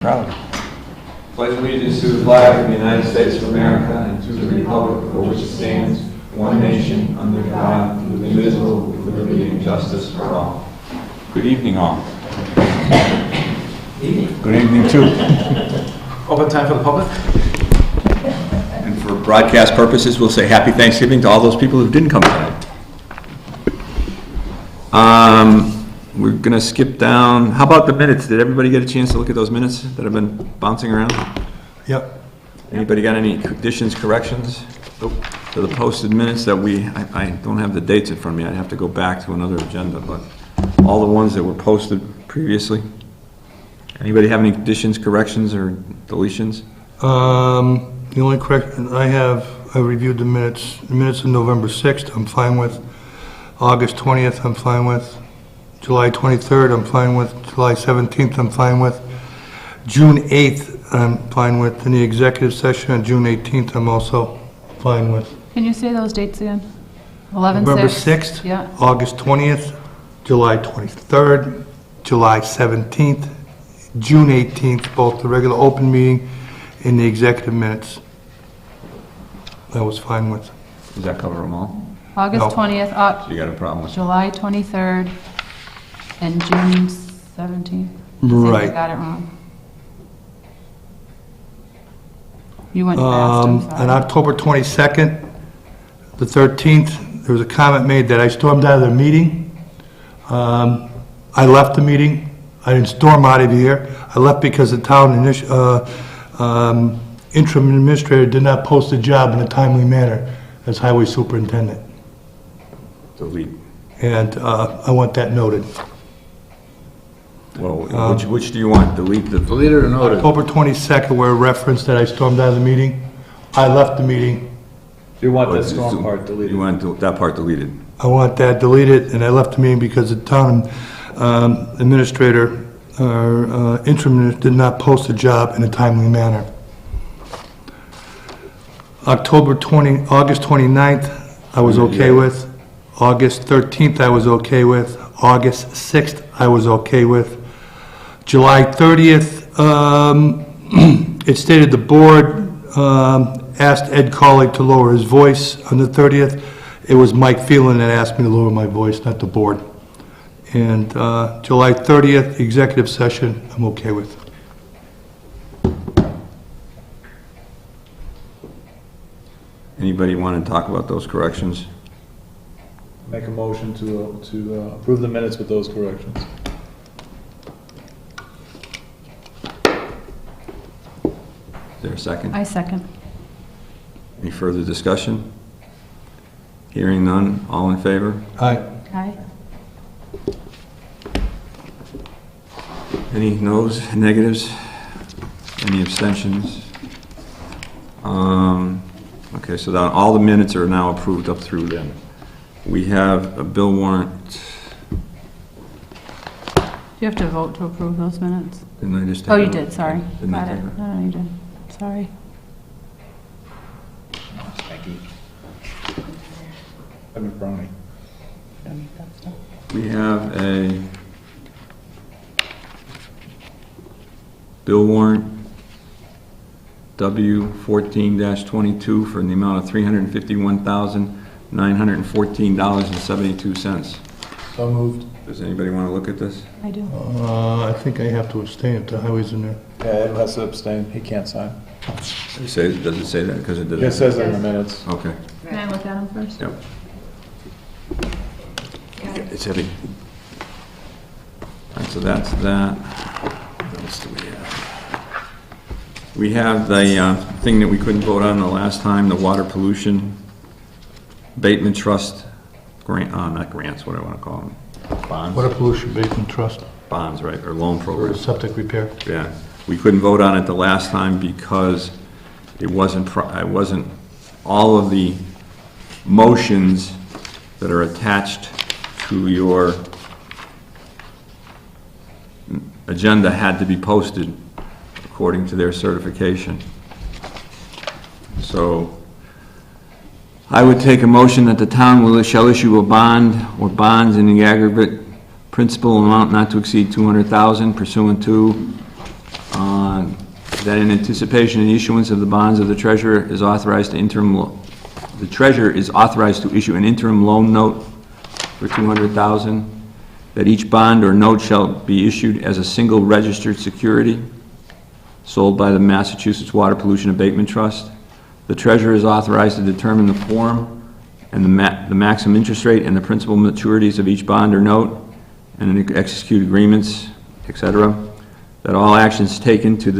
Proud. Pledge allegiance to the flag of the United States of America and to the republic for which it stands, one nation, under God, indivisible, with liberty and justice for all. Good evening, all. Good evening, too. Open time for the public. And for broadcast purposes, we'll say Happy Thanksgiving to all those people who didn't come tonight. We're going to skip down. How about the minutes? Did everybody get a chance to look at those minutes that have been bouncing around? Yep. Anybody got any additions, corrections to the posted minutes that I don't have the dates in front of me. I'd have to go back to another agenda, but all the ones that were posted previously. Anybody have any additions, corrections, or deletions? The only correction I reviewed the minutes of November 6th, I'm fine with. August 20th, I'm fine with. July 23rd, I'm fine with. July 17th, I'm fine with. June 8th, I'm fine with. In the executive session on June 18th, I'm also fine with. Can you say those dates again? 11/6. November 6th, Yeah. August 20th, July 23rd, July 17th, June 18th, both the regular open meeting and the executive minutes. I was fine with. Does that cover them all? August No. 20th, You got a problem with? July 23rd, and June 17th. I Right. think I got it wrong. You went fast, I'm sorry. On October 22nd, the 13th, there was a comment made that I stormed out of the meeting. I left the meeting. I didn't storm out of here. I left because the town interim administrator did not post the job in a timely manner as highway superintendent. Delete. And I want that noted. Well, which do you want? Delete the... Delete it or note it? October 22nd, where it referenced that I stormed out of the meeting. I left the meeting. You want that storm part deleted? You want that part deleted? I want that deleted, and I left the meeting because the town administrator, or interim, did not post the job in a timely manner. August 29th, I was okay with. August 13th, I was okay with. August 6th, I was okay with. July 30th, it stated the board asked Ed Colley to lower his voice on the 30th. It was Mike Phelan that asked me to lower my voice, not the board. And July 30th, executive session, I'm okay with. Anybody want to talk about those corrections? Make a motion to approve the minutes with those corrections. Is there a second? I second. Any further discussion? Hearing none, all in favor? Aye. Aye. Any noes, negatives? Any abstentions? Okay, so now all the minutes are now approved up through then. We have a bill warrant. You have to vote to approve those minutes. Didn't I just take Oh, you it? did, sorry. Didn't I Got it. take it? No, you didn't. Sorry. Thank you. I'm a brownie. We have a bill warrant W14-22 for the amount of $351,914.72. So moved. Does anybody want to look at this? I do. I think I have to abstain if the highway's in there. Yeah, Ed has to abstain. He can't sign. Does it say that? Because it did. It says it in the minutes. Okay. Can I look at them first? Yep. It's heavy. All right, so that's that. What else do we have? We have the thing that we couldn't vote on the last time, the water pollution abatement trust grant, not grants, what do I want to call them? Bonds? Water Pollution Abatement Trust Bonds, right, or loan for program. septic repair. Yeah, we couldn't vote on it the last time because it wasn't all of the motions that are attached to your agenda had to be posted according to their certification. So I would take a motion that the town shall issue a bond or bonds in the aggregate principal amount not to exceed $200,000 pursuant to that in anticipation of the issuance of the bonds of the treasurer is authorized to the treasurer is authorized to issue an interim loan note for $200,000, that each bond or note shall be issued as a single registered security sold by the Massachusetts Water Pollution Abatement Trust. The treasurer is authorized to determine the form and the maximum interest rate and the principal maturities of each bond or note, and execute agreements, etc. That all actions taken to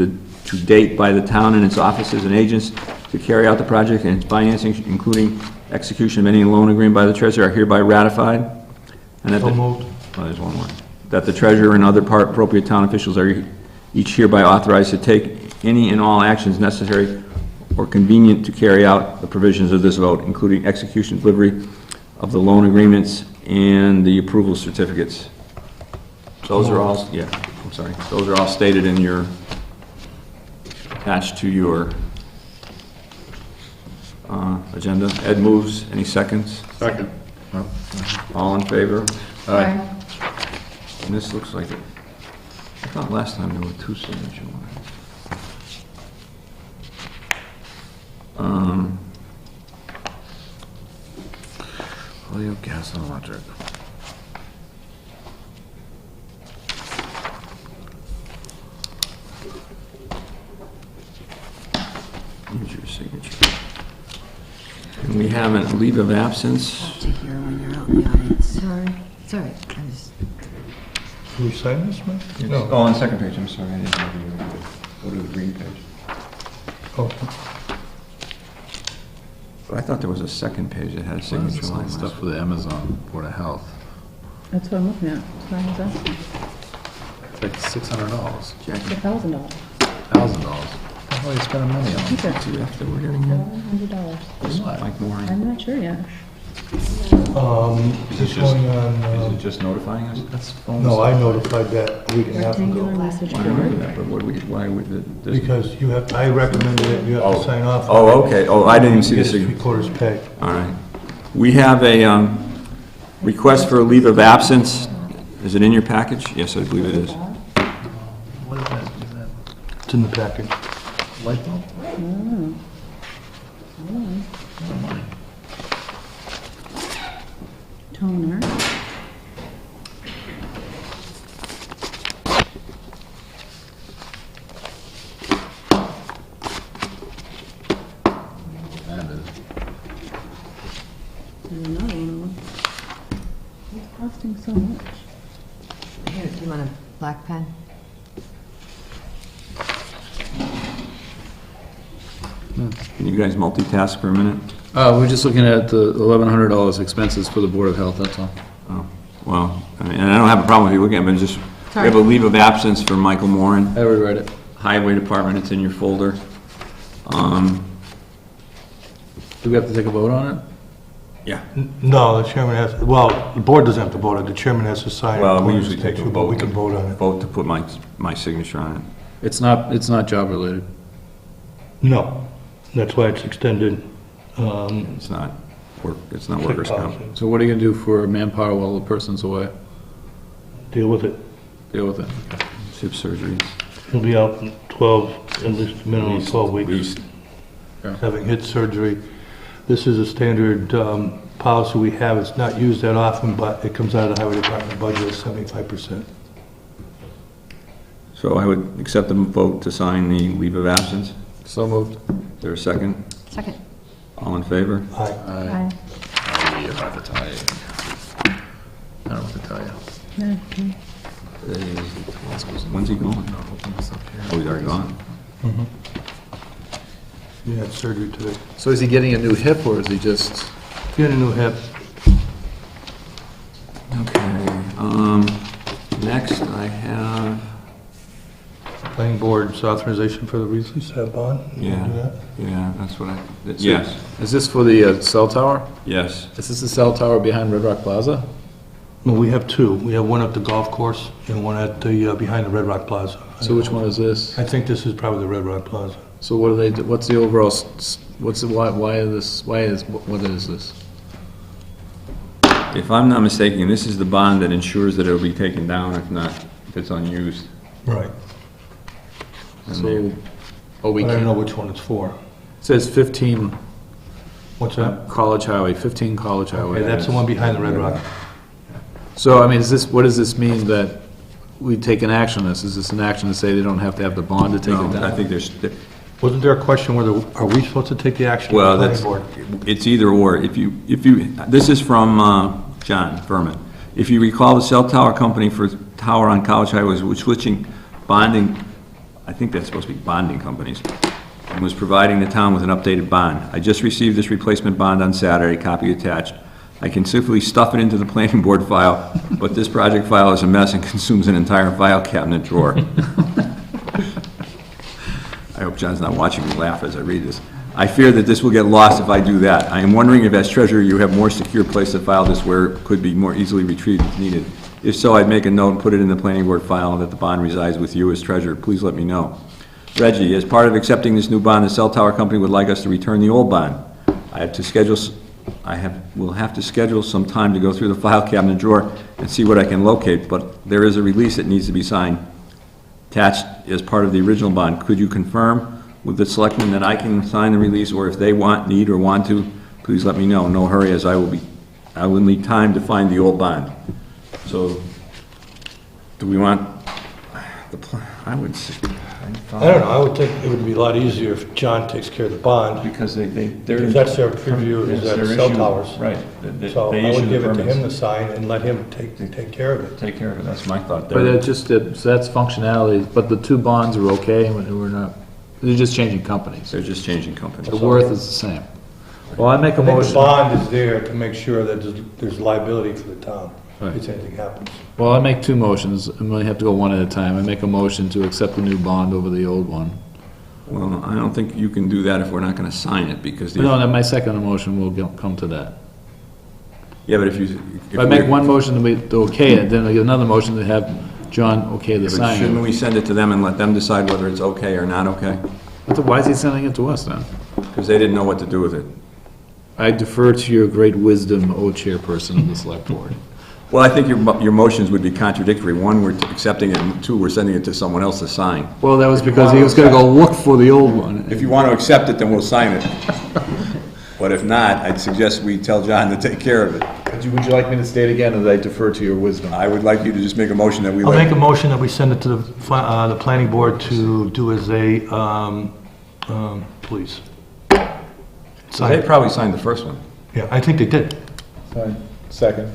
date by the town and its offices and agents to carry out the project and its financing, including execution of any loan agreement by the treasurer, are hereby ratified. And that So moved. oh, there's one more. That the treasurer and other appropriate town officials are each hereby authorized to take any and all actions necessary or convenient to carry out the provisions of this vote, including execution, delivery of the loan agreements and the approval certificates. Those are all, yeah, I'm sorry. Those are all stated in your, attached to your agenda. Ed moves. Any seconds? Second. All in favor? Aye. And this looks like it. I thought last time there were two signature lines. Oil, gas, and electric. Here's your signature. And we have a leave of absence. To hear when you're out in the audience. Sorry. I was, Can we sign this, man? Oh, on the second page, I'm sorry. I didn't have you go to the green page. Oh, But I thought there was a second page that had a signature line. Stuff for the Amazon Board of Health. That's what I'm looking at. That's what I was asking. It's like $600. It's Jackie, $1,000. $1,000. What are you spending money on? Keep it. see after we're getting here? $100. Mike Moore. I'm not sure yet. Is it it's just, going on, is it just notifying us? That's phone. no, I notified that a week and a half Rectangular ago. message I remember board. that, but what do we, why would this? Because you have, I recommended it, you have to sign off. Oh, okay. Oh, I didn't even see the Get his signature. 3/4 pay. All right. We have a request for a leave of absence. Is it in your package? Yes, I believe it is. What is that? Is that It's in the package. light bulb? Toner. That is. There's another one. It's costing so much. here, you want a black pen? Can you guys multitask for a minute? We're just looking at the $1,100 expenses for the Board of Health, that's all. Oh, well, I mean, and I don't have a problem with you looking at it, but just, we have a leave of absence for Michael Moran, I already read it. Highway Department, it's in your folder. Do we have to take a vote on it? Yeah. No, the chairman has, well, the board doesn't have to vote on it, the chairman has to sign it. Well, we usually take a But vote. we can vote on it. Vote to put my signature on it. It's not job related. No, that's why it's extended. It's not it's not workers' comp. So what are you gonna do for manpower while the person's away? Deal with it. Deal with it. Okay. Hip surgeries. He'll be out in 12, at least a minimum of 12 weeks, Least. having hip surgery. This is a standard policy we have. It's not used that often, but it comes out of the highway department budget at 75%. So I would accept the vote to sign the leave of absence. So moved. Is there a second? Second. All in favor? Aye. Aye. I have to tell you. I don't know what to tell you. Yeah, okay. When's he going? Oh, he's already gone. He had surgery today. So is he getting a new hip or is he just? He had a new hip. Okay, next I have, Planning board's authorization for the release of that bond. You wanna do that? yeah, that's what yes, Is this for the cell tower? yes. Is this the cell tower behind Red Rock Plaza? No, we have two. We have one at the golf course and one at the, behind the Red Rock Plaza. So which one is this? I think this is probably the Red Rock Plaza. So what do they, what's the overall, what's the, why is this, what is this? If I'm not mistaken, this is the bond that ensures that it'll be taken down if it's unused. Right. And So they- Oh, we But I don't can't. know which one it's for. It says 15 What's that? College Highway, 15 College Highway. Okay, that's the one behind the Red Rock. So, I mean, what does this mean that we take an action on this? Is this an action to say they don't have to have the bond to take it No, down? I think there's, Wasn't there a question whether, are we supposed to take the action? well, of the that's, planning board? it's either or. If you, this is from John Furman. If you recall, the cell tower company for tower on College Highway was switching bonding, I think that's supposed to be bonding companies, and was providing the town with an updated bond. I just received this replacement bond on Saturday, copy attached. I can simply stuff it into the planning board file, but this project file is a mess and consumes an entire file cabinet drawer. I hope John's not watching me laugh as I read this. I fear that this will get lost if I do that. I am wondering if as treasurer you have more secure place to file this where it could be more easily retrieved if needed. If so, I'd make a note and put it in the planning board file that the bond resides with you as treasurer. Please let me know. Reggie, as part of accepting this new bond, the cell tower company would like us to return the old bond. We'll have to schedule some time to go through the file cabinet drawer and see what I can locate, but there is a release that needs to be signed, attached as part of the original bond. Could you confirm with the selectmen that I can sign the release, or if they need or want to, please let me know. No hurry, as I will need time to find the old bond. So, do we want I would say, I don't know, I would think it would be a lot easier if John takes care of the bond, because because that's their preview, is that cell towers. Right. So I would give it to him to sign and let him take care of it. Take care of it, that's my thought But there. it just, so that's functionality, but the two bonds are okay, and we're not, they're just changing companies. They're just changing companies. The worth is the same. Well, I make a I think the motion, bond is there to make sure that there's liability for the town, Right. if anything happens. well, I make two motions, I'm gonna have to go one at a time. I make a motion to accept the new bond over the old one. Well, I don't think you can do that if we're not gonna sign it, because No, the, then my second motion will come to that. yeah, but if you. If I make one motion to okay it, then I get another motion to have John okay the Shouldn't signing. we send it to them and let them decide whether it's okay or not okay? Why is he sending it to us then? Because they didn't know what to do with it. I defer to your great wisdom, O chairperson of the select board. Well, I think your motions would be contradictory. One, we're accepting it, and two, we're sending it to someone else to sign. Well, that was because he was gonna go look for the old one. If you want to accept it, then we'll sign it. But if not, I'd suggest we tell John to take care of it. Would you like me to state again, or did I defer to your wisdom? I would like you to just make a motion that we I'll let. make a motion that we send it to the planning board to do as a, please. So they probably signed the first one. Yeah, I think they did. Fine. Second.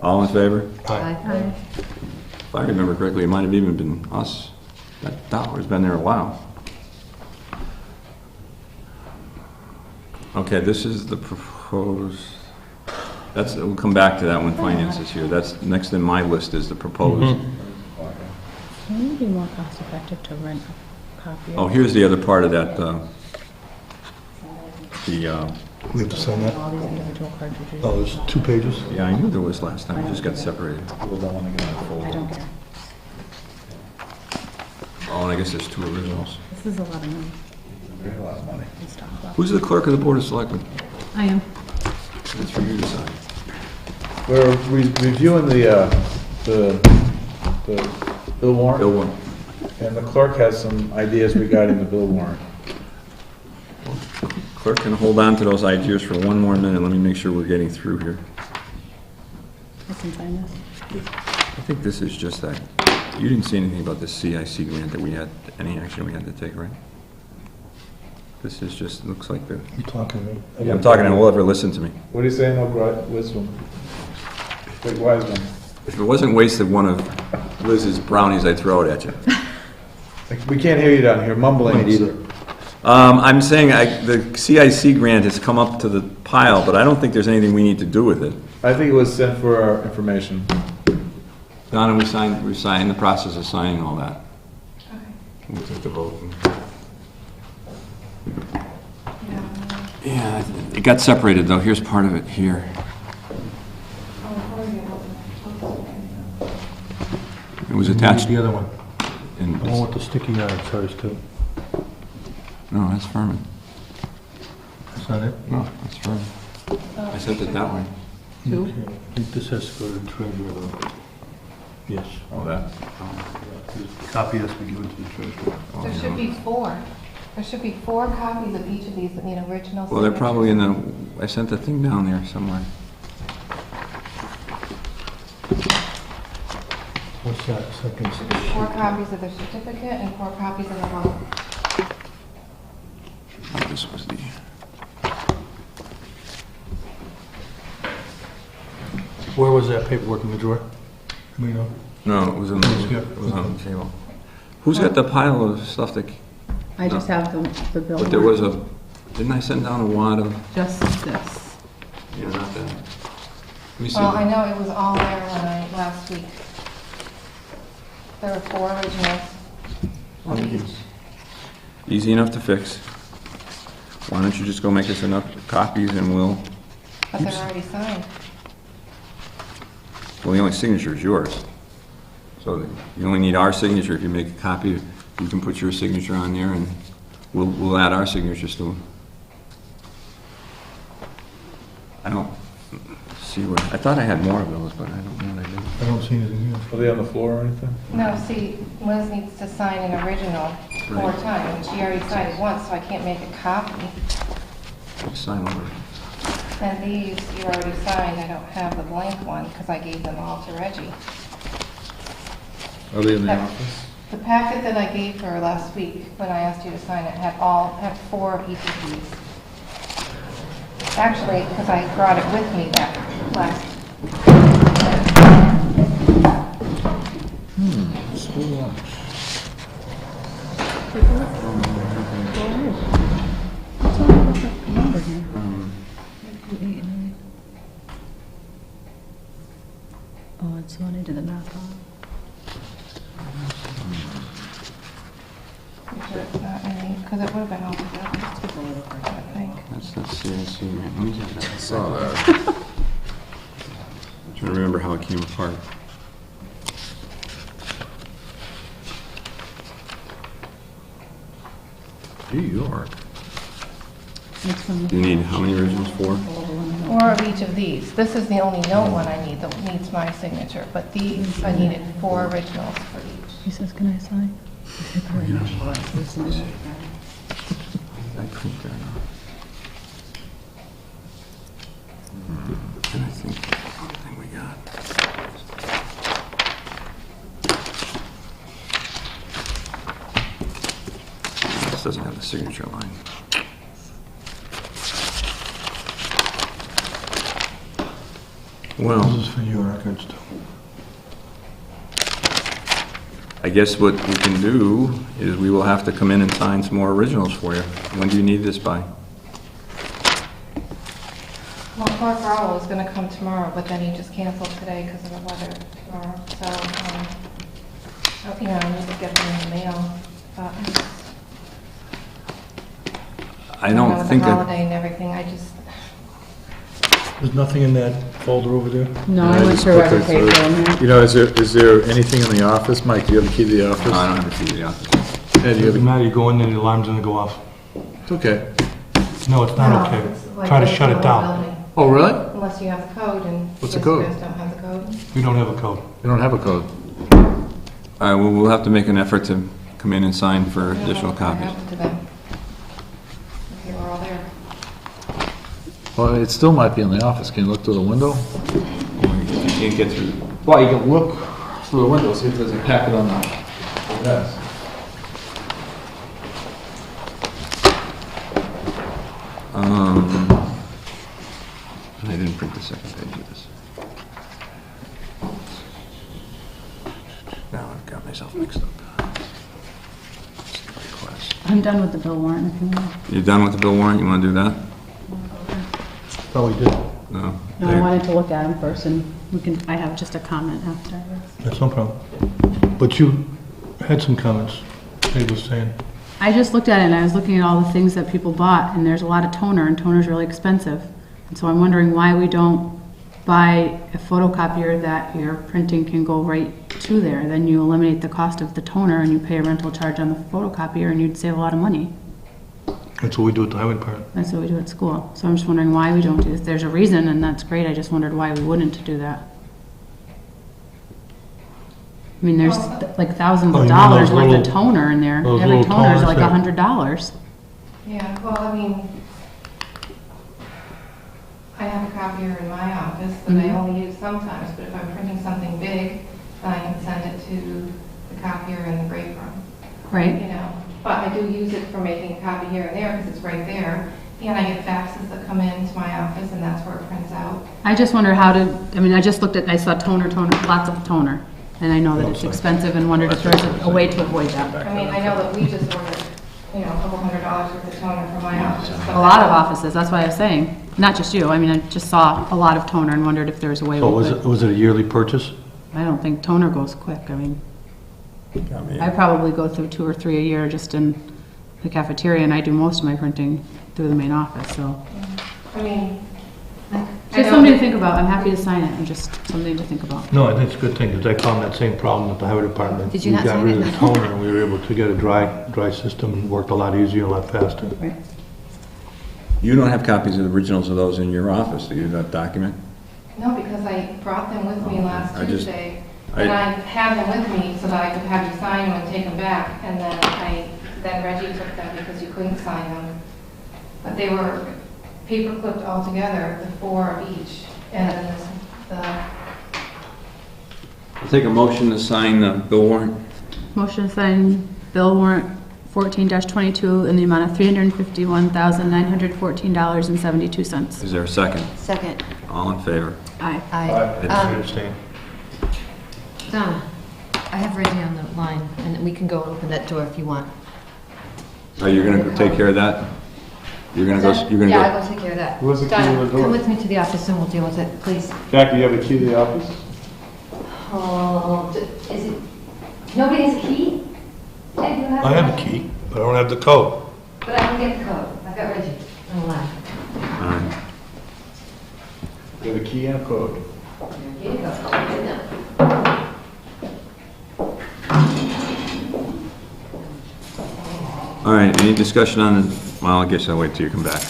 All in favor? Aye. If I remember correctly, it might have even been us. That dollar's been there a while. Okay, this is the proposed, we'll come back to that when finance is here. That's, next in my list is the proposed. Wouldn't it be more cost effective to rent a copy of Oh, here's the other part of that, We have to sign that. all these individual cartridges? Oh, there's 2 pages? yeah, I knew there was last time, it just got separated. People don't wanna get on the I folder. don't care. Oh, and I guess there's 2 originals. This is a lot of money. Very lot of money. Let's talk about. Who's the clerk of the Board of Selectmen? I am. It's for you to sign. We're reviewing the bill warrant. Bill one. And the clerk has some ideas regarding the bill warrant. Clerk can hold on to those ideas for one more minute. Let me make sure we're getting through here. I can sign this. I think this is just that. You didn't see anything about the CIC grant that we had, any action we had to take, right? This is just, looks like the, You talking to me? yeah, I'm talking, and whoever ever listen to me. What do you say, no wisdom? Big wise one. If it wasn't wasted one of Liz's brownies, I'd throw it at you. We can't hear you down here mumbling either. I'm saying the CIC grant has come up to the pile, but I don't think there's anything we need to do with it. I think it was sent for our information. Donna, we're in the process of signing all that. Okay. We'll take the vote. Yeah, it got separated though. Here's part of it here. It was attached. The other one. In, The one with the sticky on it's hers too. no, that's Furman. That's not it? No, that's Furman. I sent it that way. Who? I think this has to go to the treasurer though. Yes. Oh, that. Copy has to be given to the treasurer. There should be four. There should be 4 copies of each of these that need original signatures. Well, they're probably in the, I sent the thing down there somewhere. What's that, second? 4 copies of the certificate and 4 copies of the vote. Oh, this was the, Where was that paperwork in the drawer? We know. no, it was on the table. Who's got the pile of stuff that, I just have the bill. but there was a, didn't I send down a wad of, Just this. yeah, not that. Let me see. Well, I know it was all there last week. There were 4 originals. Easy enough to fix. Why don't you just go make us enough copies and we'll, But they're already signed. well, the only signature is yours. So you only need our signature. If you make a copy, you can put your signature on there and we'll add our signatures to them. I don't see what, I thought I had more of those, but I don't know what I did. I don't see anything here. Are they on the floor or anything? No, see, Liz needs to sign an original 4 times. She already signed it once, so I can't make a copy. Sign over. And these you already signed. I don't have the blank one because I gave them all to Reggie. Are they in the Yep. office? The packet that I gave her last week, when I asked you to sign it, had 4 of each of these. Actually, because I brought it with me that last. School lunch. What's all about the number here? Oh, it's what I did the math on. Because it would have been all together, I think. That's the CNC, man. Let me get that. I saw that. I'm trying to remember how it came apart. New York. It's from You need how many originals? 4? 4 of each of these. This is the only note one I need that needs my signature, but these, I needed 4 originals for each. He says, can I sign? I print that out. And I think the thing we got. This doesn't have the signature line. Well, This is for your records, too. I guess what we can do is we will have to come in and sign some more originals for you. When do you need this by? Well, Clark Rowell was going to come tomorrow, but then he just canceled today because of the weather tomorrow. So, I need to get them in the mail. But I don't with think the I... holiday and everything, I just, There's nothing in that folder over there? No, Yeah, I went just through put every that paper through. in here. You know, is there anything in the office? Mike, do you have a key to the office? No, I don't have a key to the office. Ed, do you have Doesn't a matter, you go in there, the alarm's gonna go off. It's okay. No, it's not okay. it's like Try to the shut it whole down. building, Oh, really? unless you have the code, and What's the these code? guys don't have the code. We don't have a code. You don't have a code. All right, well, we'll have to make an effort to come in and sign for I don't know additional what copies. happened to them. They were all there. Well, it still might be in the office. Can you look through the window? You can't get through. Well, you can look through the window, see if there's a packet on the desk. I didn't print the second page of this. Now I've got myself mixed up. Request. I'm done with the bill warrant if you want. You done with the bill warrant? You want to do that? Thought we did. No? No, I wanted to look at them first and I have just a comment after. That's no problem. But you had some comments, Dave was saying. I just looked at it and I was looking at all the things that people bought and there's a lot of toner and toner's really expensive. And so I'm wondering why we don't buy a photocopier that your printing can go right to there. Then you eliminate the cost of the toner and you pay a rental charge on the photocopier and you'd save a lot of money. That's what we do at the highway department. That's what we do at school. So I'm just wondering why we don't do this. There's a reason and that's great. I just wondered why we wouldn't do that. I mean, there's like thousands Oh, of you mean dollars those worth of little- toner in there. those Every little toner's toners like that- $100. Yeah, well, I mean, I have a copier in my office that I Mhm. only use sometimes, but if I'm printing something big, then I can send it to the copier in the break room, Right? you know. But I do use it for making a copy here and there because it's right there. And I get faxes that come into my office and that's where it prints out. I just wonder how to, I mean, I just looked at, I saw toner, lots of toner. And I know that it's expensive and wondered if there's a way to avoid that. I mean, I know that we just ordered, you know, a couple $100 worth of toner for my office. A lot of offices, that's why I was saying, not just you. I mean, I just saw a lot of toner and wondered if there was a way So we was could. it a yearly purchase? I don't think toner goes quick. I mean, I probably go through 2 or 3 a year just in the cafeteria, and I do most of my printing through the main office, so. I mean, I Just know something to that- think about. I'm happy to sign it, and just something to think about. No, I think it's a good thing, because I found that same problem at the highway department. Did you not sign We got it? rid of the toner, and we were able to get a dry system, and worked a lot easier, a lot faster. Right. You don't have copies of the originals of those in your office, do you, that document? No, because I brought them with me last I just- Tuesday, I- and I had them with me so that I could have you sign them and take them back, and then Reggie took them because you couldn't sign them. But they were paper clipped all together, the 4 of each, and then I'll take a motion to sign the bill warrant. Motion to sign bill warrant 14-22 in the amount of $351,914.72. Is there a second? Second. All in favor? Aye. I, I understand. Donna, I have Reggie on the line, and we can go and open that door if you want. Are you gonna take care of that? You're gonna go, you're gonna Yeah, go? I'll go take care of that. Who has the key to Donna, the door? come with me to the office and we'll deal with it, please. Jackie, you have a key to the office? Oh, is it, nobody has a key? Ed, you have I have a key, but I don't have the code. But I can get the code. I've got Reggie on the line. All right. You have a key and a code. Here you go. Right now. All right, any discussion on, well, I guess I'll wait till you come back.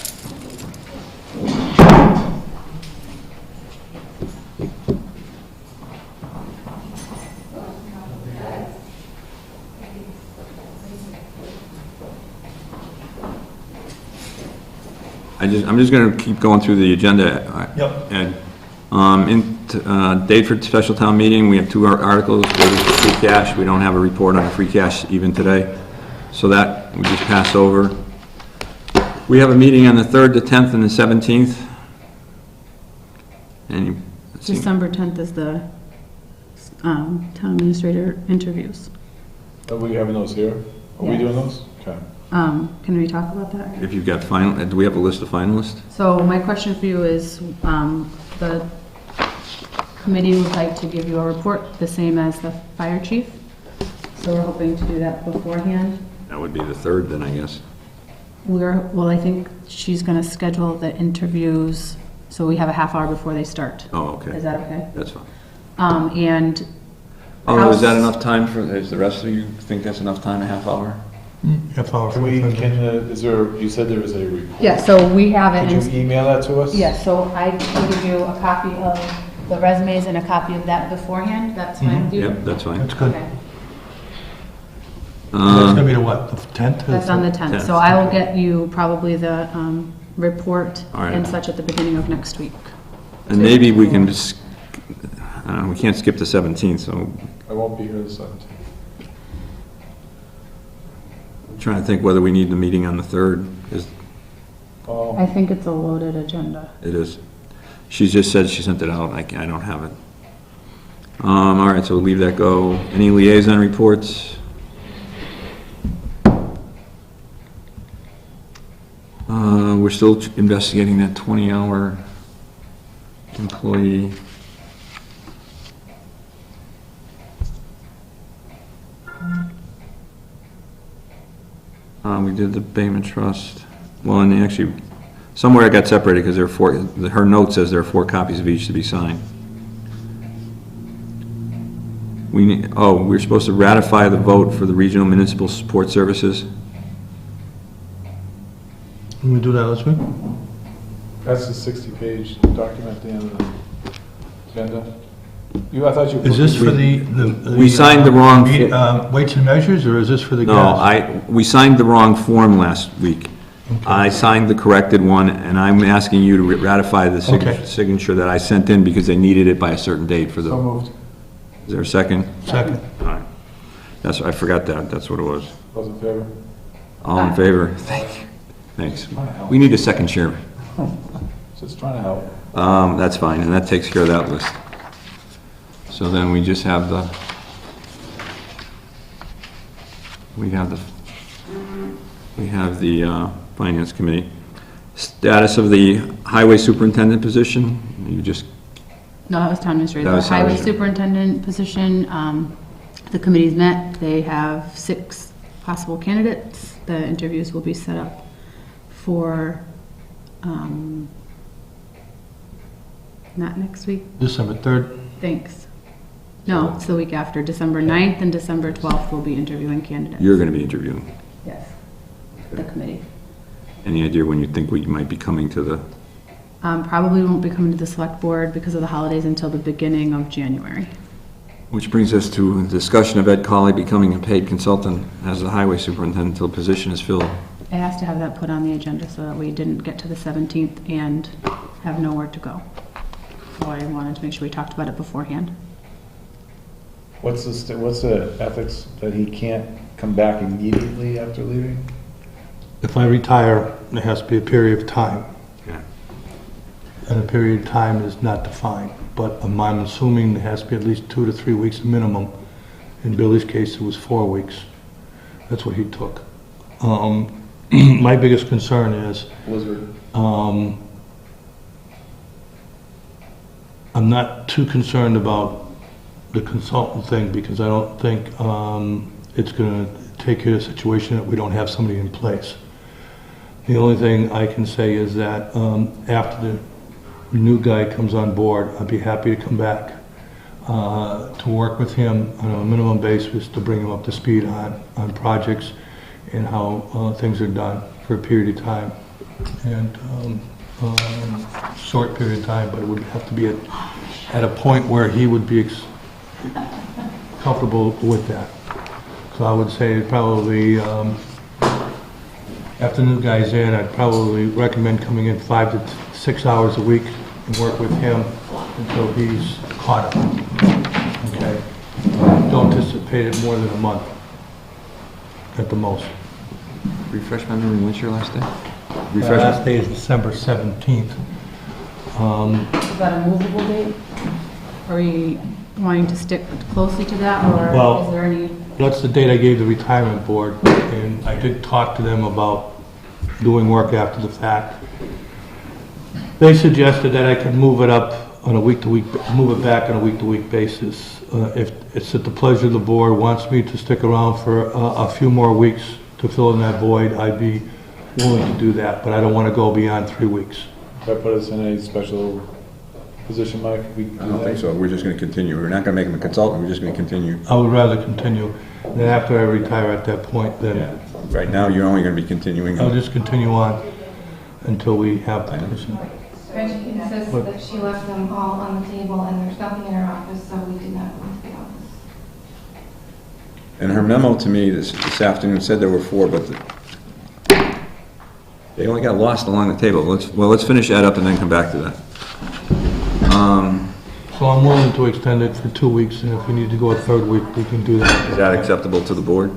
I'm just gonna keep going through the agenda. Yep. Ed. Date for special town meeting, we have 2 articles, there is free cash, we don't have a report on free cash even today, so that we just pass over. We have a meeting on the 3rd, the 10th, and the 17th. Any, let's see. December 10th is the town administrator interviews. Are we having those here? Are we Yes. doing those? Okay. Can we talk about that? If you've got final, do we have a list of finalists? So my question for you is, the committee would like to give you a report, the same as the fire chief. So we're hoping to do that beforehand. That would be the 3rd then, I guess. Well, I think she's gonna schedule the interviews, so we have a half hour before they start. Oh, okay, Is that okay? that's fine. And. Oh, is that House- enough time for, is the rest of you think that's enough time, a half hour? Half hour. Can we, 45 minutes. is there, you said there was a report. Yeah, so we have it. Could in- you email that to us? Yeah, so I can give you a copy of the resumes and a copy of that beforehand. That's fine with you? Yep, that's fine. That's good. Okay. That's gonna be the what, the 10th? That's on the 10th, so I will get you probably the report All right. and such at the beginning of next week. And maybe we can just, we can't skip the 17th, so I won't be here the 17th. I'm trying to think whether we need the meeting on the 3rd, because Oh, I think it's a loaded agenda. it is. She just said she sent it out, I don't have it. All right, so we'll leave that go. Any liaison reports? We're still investigating that 20-hour employee. We did the Bayman Trust. Well, and actually, somewhere it got separated because there are 4, her note says there are 4 copies of each to be signed. We're supposed to ratify the vote for the Regional Municipal Support Services. Can we do that this week? that's the 60-page document at the end of the agenda. I thought you. Is this for the? We signed the wrong Weights and measures, or is this for the No, gas? we signed the wrong form last week. I signed the corrected one, and I'm asking you to ratify the Okay. signature that I sent in because they needed it by a certain date for the... So moved. Is there a second? Second. All right. I forgot that, that's what it was. Those in favor? All in favor? Thanks. We need a second chairman. Just trying to help. That's fine, and that takes care of that list. So then we just have the... We have the Finance Committee. Status of the Highway Superintendent position, you just, No, that was town administrator. That The was town highway administrator. superintendent position, the committee's met. They have 6 possible candidates. The interviews will be set up for, not next week, December 3rd. thanks. No, it's the week after. December 9th and December 12th will be interviewing candidates. you're going to be interviewing. Yes, the committee. Any idea when you think we might be coming to the... Probably won't be coming to the select board because of the holidays until the beginning of January. Which brings us to a discussion of Ed Colley becoming a paid consultant as the highway superintendent until position is filled. I asked to have that put on the agenda so that we didn't get to the 17th and have nowhere to go. So I wanted to make sure we talked about it beforehand. What's the ethics that he can't come back immediately after leaving? If I retire, there has to be a period of time. Yeah. And a period of time is not defined, but I'm assuming there has to be at least 2 to 3 weeks minimum. In Billy's case, it was 4 weeks. That's what he took. My biggest concern is, I'm not too concerned about the consultant thing because I don't think it's going to take care of the situation that we don't have somebody in place. The only thing I can say is that after the new guy comes on board, I'd be happy to come back to work with him on a minimum basis to bring him up to speed on projects and how things are done for a period of time. And short period of time, but it would have to be at a point where he would be comfortable with that. So I would say probably, after the new guy's in, I'd probably recommend coming in 5 to 6 hours a week and work with him until he's caught up. Okay? Don't anticipate it more than a month at the most. Refresh my memory, when's your last day? The last day is December 17th. Is that a movable date? Are we wanting to stick closely to that, or Well, is there any? That's the date I gave the retirement board, and I did talk to them about doing work after the fact. They suggested that I could move it up on a week-to-week, move it back on a week-to-week basis. If it's at the pleasure of the board wants me to stick around for a few more weeks to fill in that void, I'd be willing to do that, but I don't want to go beyond 3 weeks. Should I put us in a special position, Mike? I don't think so, we're just going to continue. We're not going to make him a consultant, we're just going to continue. I would rather continue. Then after I retire at that point, then Right now, you're only going to be continuing. I'll just continue on until we have the position. Reggie insists that she left them all on the table and there's nothing in her office, so we did not go into the office. And her memo to me this afternoon said there were 4, but they only got lost along the table. Let's finish that up and then come back to that. So I'm willing to extend it for 2 weeks, and if we need to go a 3rd week, we can do that. Is that acceptable to the board?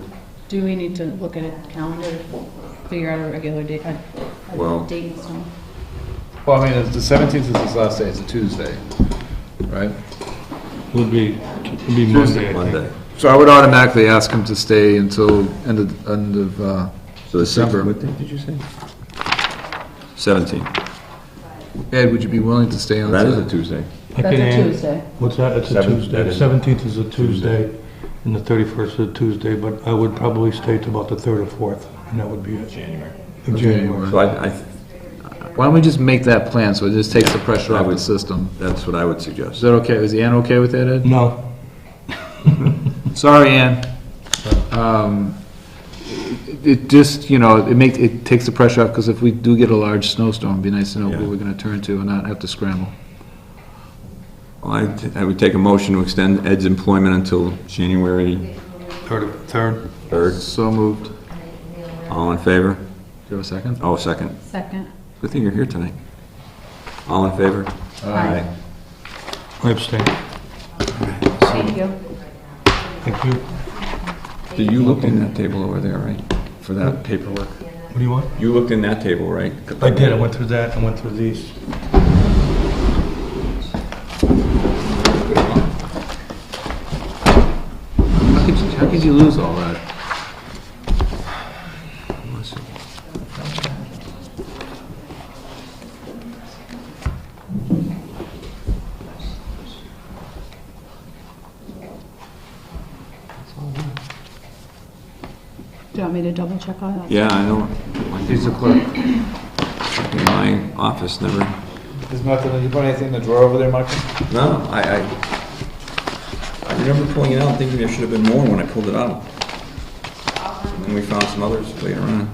Do we need to look at a calendar, figure out a regular date, Well- date and stuff? Well, I mean, the 17th is his last day, it's a Tuesday, right? Would be Monday, I think. Monday. So I would automatically ask him to stay until end of So the December. What date did you say? 17. Ed, would you be willing to stay on? That is a Tuesday. I That's can a add- Tuesday. What's that? It's a Seventh, Tuesday. that The is- 17th is a Tuesday, and the 31st is a Tuesday, but I would probably stay to about the 3rd or 4th, and that would be it. In January. So Why don't we just make that plan, so it just takes the pressure I off the would- system? that's what I would Is suggest. that okay? Is Ann okay with that, Ed? No, Sorry, Ann. It just, it takes the pressure off, because if we do get a large snowstorm, it'd be nice to know who Yeah. we're gonna turn to and not have to scramble. I would take a motion to extend Ed's employment until January Third. 3rd. So moved. Do All in favor? you have a second? Oh, second. Second. Good thing you're here tonight. All in favor? Aye. I abstain. Thank you. Thank you. Did you look in that table over there, right? For that paperwork? What do you want? You looked in that table, right? I did, I went through that, I went through these. How could you lose all that? Do you want me to double check all that? Yeah, I know. He's the clerk. My office never, There's nothing, you put anything in the drawer over there, Michael? no, I remember pulling it out thinking there should have been more when I pulled it out. And then we found some others later on.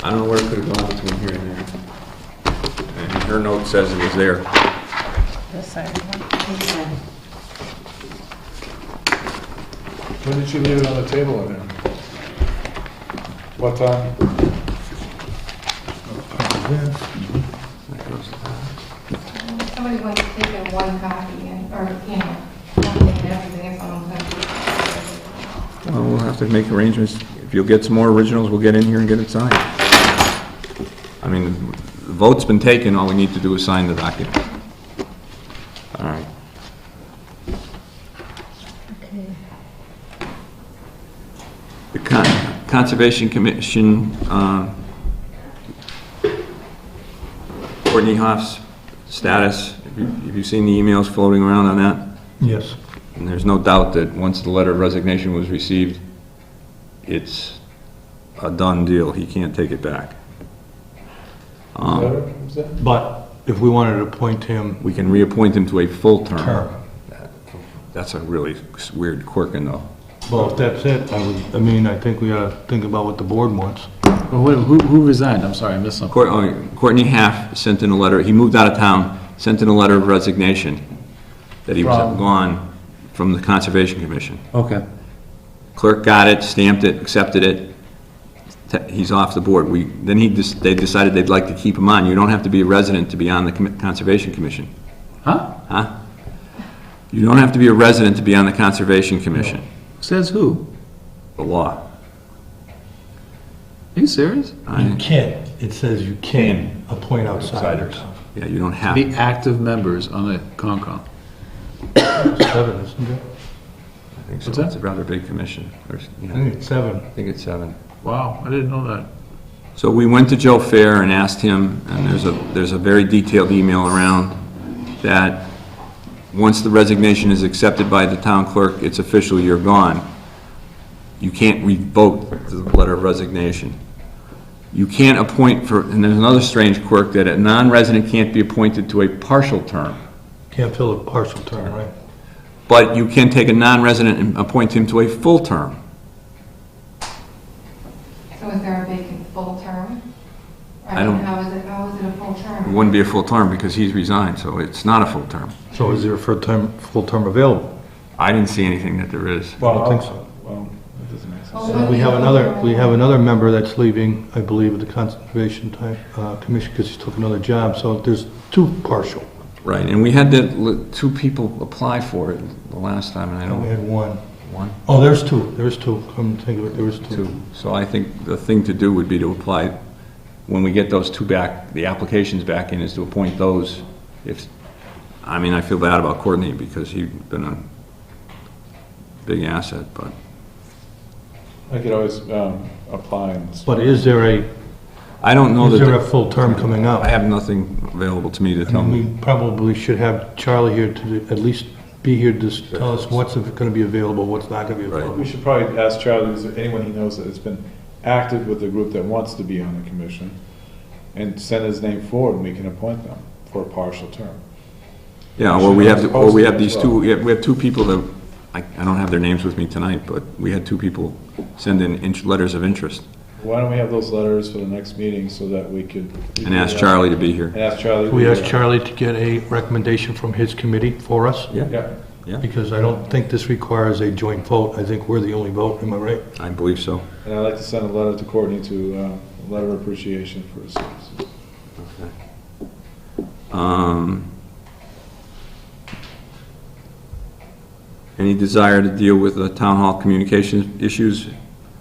I don't know where it could have gone between here and there. And her note says it was there. This side. When did you leave it on the table in there? What time? That goes to that. Somebody wants to take in one copy and, or, you know, one and everything if someone's going to. Well, we'll have to make arrangements. If you'll get some more originals, we'll get in here and get it signed. I mean, the vote's been taken, all we need to do is sign the document. All right. The Conservation Commission, Courtney Hoff's status, have you seen the emails floating around on that? Yes. And there's no doubt that once the letter of resignation was received, it's a done deal. He can't take it back. But if we wanted to appoint him We can reappoint him to a full term. term, That's a really weird quirk in the... well, if that's it, I think we ought to think about what the board wants. Well, who resigned? I'm sorry, I missed something. Courtney Haff sent in a letter, he moved out of town, sent in a letter of resignation that he was From? gone from the Conservation Commission. Okay. Clerk got it, stamped it, accepted it, he's off the board. Then they decided they'd like to keep him on. You don't have to be a resident to be on the Conservation Commission. Huh? Huh? You don't have to be a resident to be on the Conservation Commission. Says who? The law. Are you serious? You can, it says you can appoint outsiders. Yeah, you don't have Be to. active members on the Concom. 7, isn't it? I think so. What's that? It's a rather big commission. I think it's 7. I think it's 7. Wow, I didn't know that. So we went to Joe Fair and asked him, and there's a very detailed email around that once the resignation is accepted by the town clerk, it's official, you're gone. You can't revoke the letter of resignation. You can't appoint and there's another strange quirk that a non-resident can't be appointed to a partial term. Can't fill a partial term, right? But you can take a non-resident and appoint him to a full term. So is there a vacant full term? I don't- How is it a full It term? wouldn't be a full term because he's resigned, so it's not a full term. So is there a full term available? I didn't see anything that there is. I don't think so. Well, that doesn't make sense. Well, We have another member that's leaving, I believe, of the Conservation Commission because he took another job, so there's 2 partial. Right, and we had 2 people apply for it the last time, and I And we don't... had 1. One? Oh, there's 2, come to think of it, there was 2. 2. So I think the thing to do would be to apply, when we get those 2 back, the applications back in, is to appoint those. I feel bad about Courtney because he's been a big asset, but... I could always apply and... But is there I don't know is that... there a full term coming up? I have nothing available to me to tell me. We probably should have Charlie here to at least be here to tell us what's going to be available, what's not going to be Right. available. We should probably ask Charlie, is there anyone he knows that has been active with the group that wants to be on the commission, and send his name forward, and we can appoint them for a partial term. Yeah, well, we have these 2, we have 2 people that, I don't have their names with me tonight, but we had 2 people send in letters of interest. Why don't we have those letters for the next meeting so that we could... And ask Charlie to be here. And ask Charlie. to We be asked here. Charlie to get a recommendation from his committee for us, Yeah. Yeah, because I don't think this requires a joint vote. I think we're the only vote, am I right? I believe so. And I'd like to send a letter to Courtney to, a letter of appreciation for his services. Any desire to deal with the town hall communication issues? Do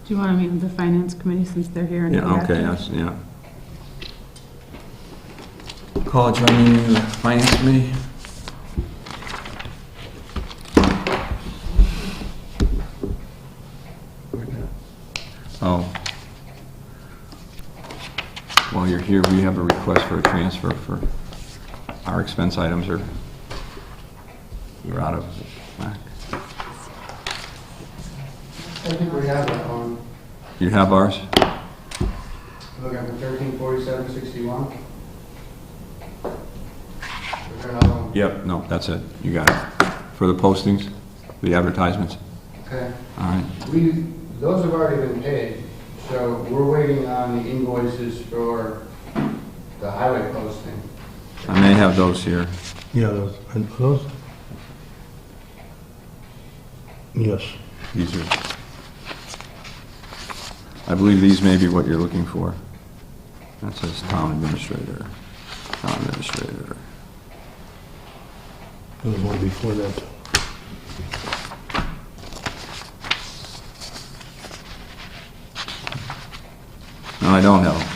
you want to meet with the finance committee since they're here? And Yeah, come back okay, to yes, yeah. Call a joint meeting of the finance committee? Oh. While you're here, we have a request for a transfer for our expense items are, we're out of whack. I think we have that one. You have ours? Looking for 134761. Yep, no, that's it. You got it. For the postings, the advertisements. Okay. All right. Those have already been paid, so we're waiting on the invoices for the highway posting. I may have those here. Yeah, those? Yes. These are, I believe these may be what you're looking for. That says town administrator, town administrator. There was one before that. No, I don't have them.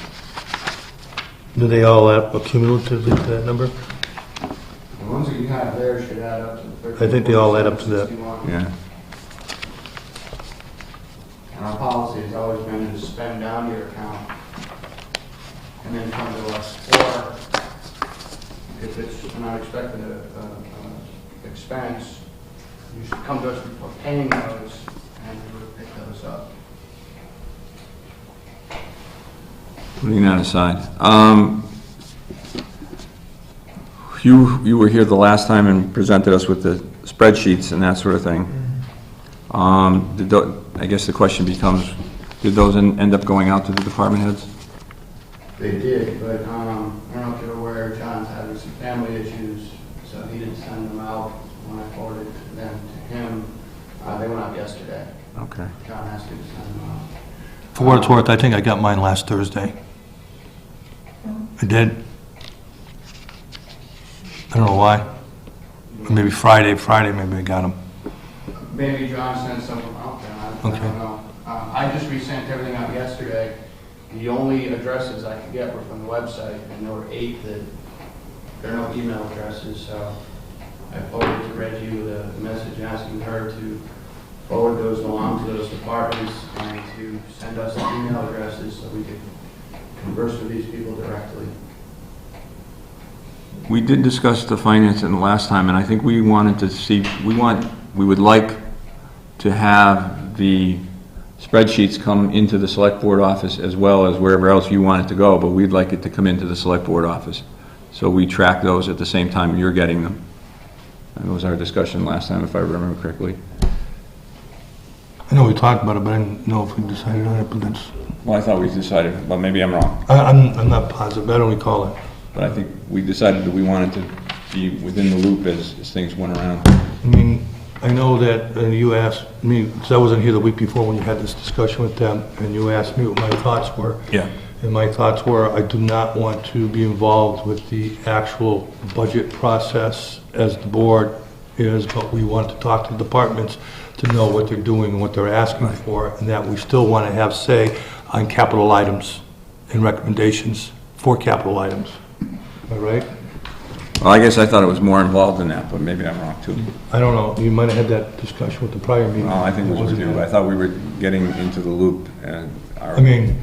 Do they all add up cumulatively to that number? The ones that you have there should add up to the I think they all add up to that. 134761. Yeah. And our policy has always been to spend down your account and then come to us. Or if it's an unexpected expense, you should come to us before paying those and we would pick those up. Putting that aside. You were here the last time and presented us with the spreadsheets and that sort of thing. I guess the question becomes, did those end up going out to the department heads? They did, but I don't know if you're aware, John's having some family issues, so he didn't send them out when I forwarded them to him. They went out yesterday. Okay. John asked me to send them out. For what it's worth, I think I got mine last Thursday. I did. I don't know why. Or maybe Friday maybe I got them. Maybe John sent some out there, I Okay. don't know. I just resent everything out yesterday. The only addresses I could get were from the website, and there were 8 that, there are no email addresses, so I forwarded to Reggie with a message asking her to forward those along to those departments and to send us the email addresses so we could converse with these people directly. We did discuss the finance in the last time, and I think we wanted to see, we would like to have the spreadsheets come into the select board office as well as wherever else you want it to go, but we'd like it to come into the select board office. So we track those at the same time you're getting them. That was our discussion last time, if I remember correctly. I know we talked about it, but I didn't know if we decided on it, but that's, Well, I thought we decided, but maybe I'm wrong. I'm not positive, I don't recall it. But I think we decided that we wanted to be within the loop as things went around. I mean, I know that you asked me, because I wasn't here the week before when you had this discussion with them, and you asked me what my thoughts were. Yeah. And my thoughts were, I do not want to be involved with the actual budget process as the board is, but we want to talk to the departments to know what they're doing and what they're asking for, and that we still want to have say on capital items and recommendations for capital items. Am I right? Well, I guess I thought it was more involved than that, but maybe I'm wrong too. I don't know, you might have had that discussion with the prior meeting. Well, I think it was with you. I thought we were getting into the loop and our... I mean,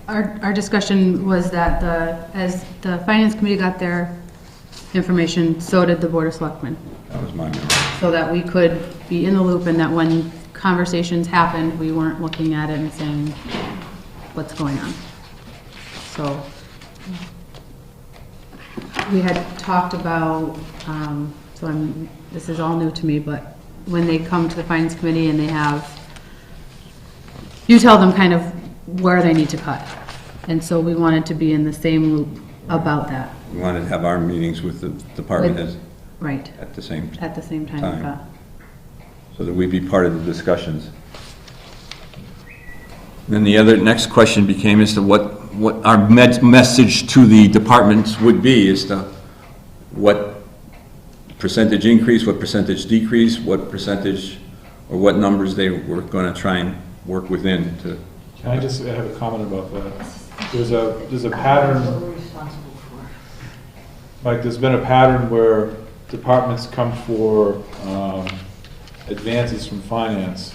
Our discussion was that as the finance committee got their information, so did the board of selectmen. That was my memory. So that we could be in the loop and that when conversations happened, we weren't looking at it and saying, what's going on? So we had talked about, this is all new to me, but when they come to the finance committee and they have, you tell them kind of where they need to cut. And so we wanted to be in the same loop about that. We wanted to have our meetings with the department heads Right, at the same at the same time. Time. so that we'd be part of the discussions. Then the next question became as to what our message to the departments would be, as to what percentage increase, what percentage decrease, what percentage, or what numbers they were going to try and work within to. Can I just have a comment about that? There's a pattern, like there's been a pattern where departments come for advances from finance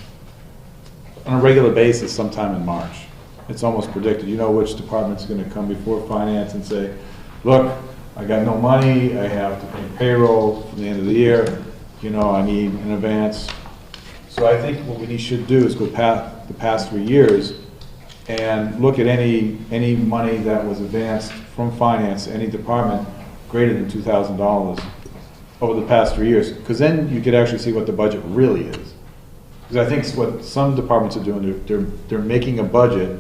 on a regular basis sometime in March. It's almost predicted. You know which department's going to come before finance and say, look, I got no money, I have to pay payroll for the end of the year, you know, I need an advance. So I think what we should do is go past the past 3 years and look at any money that was advanced from finance, any department greater than $2,000 over the past 3 years, because then you could actually see what the budget really is. Because I think what some departments are doing, they're making a budget,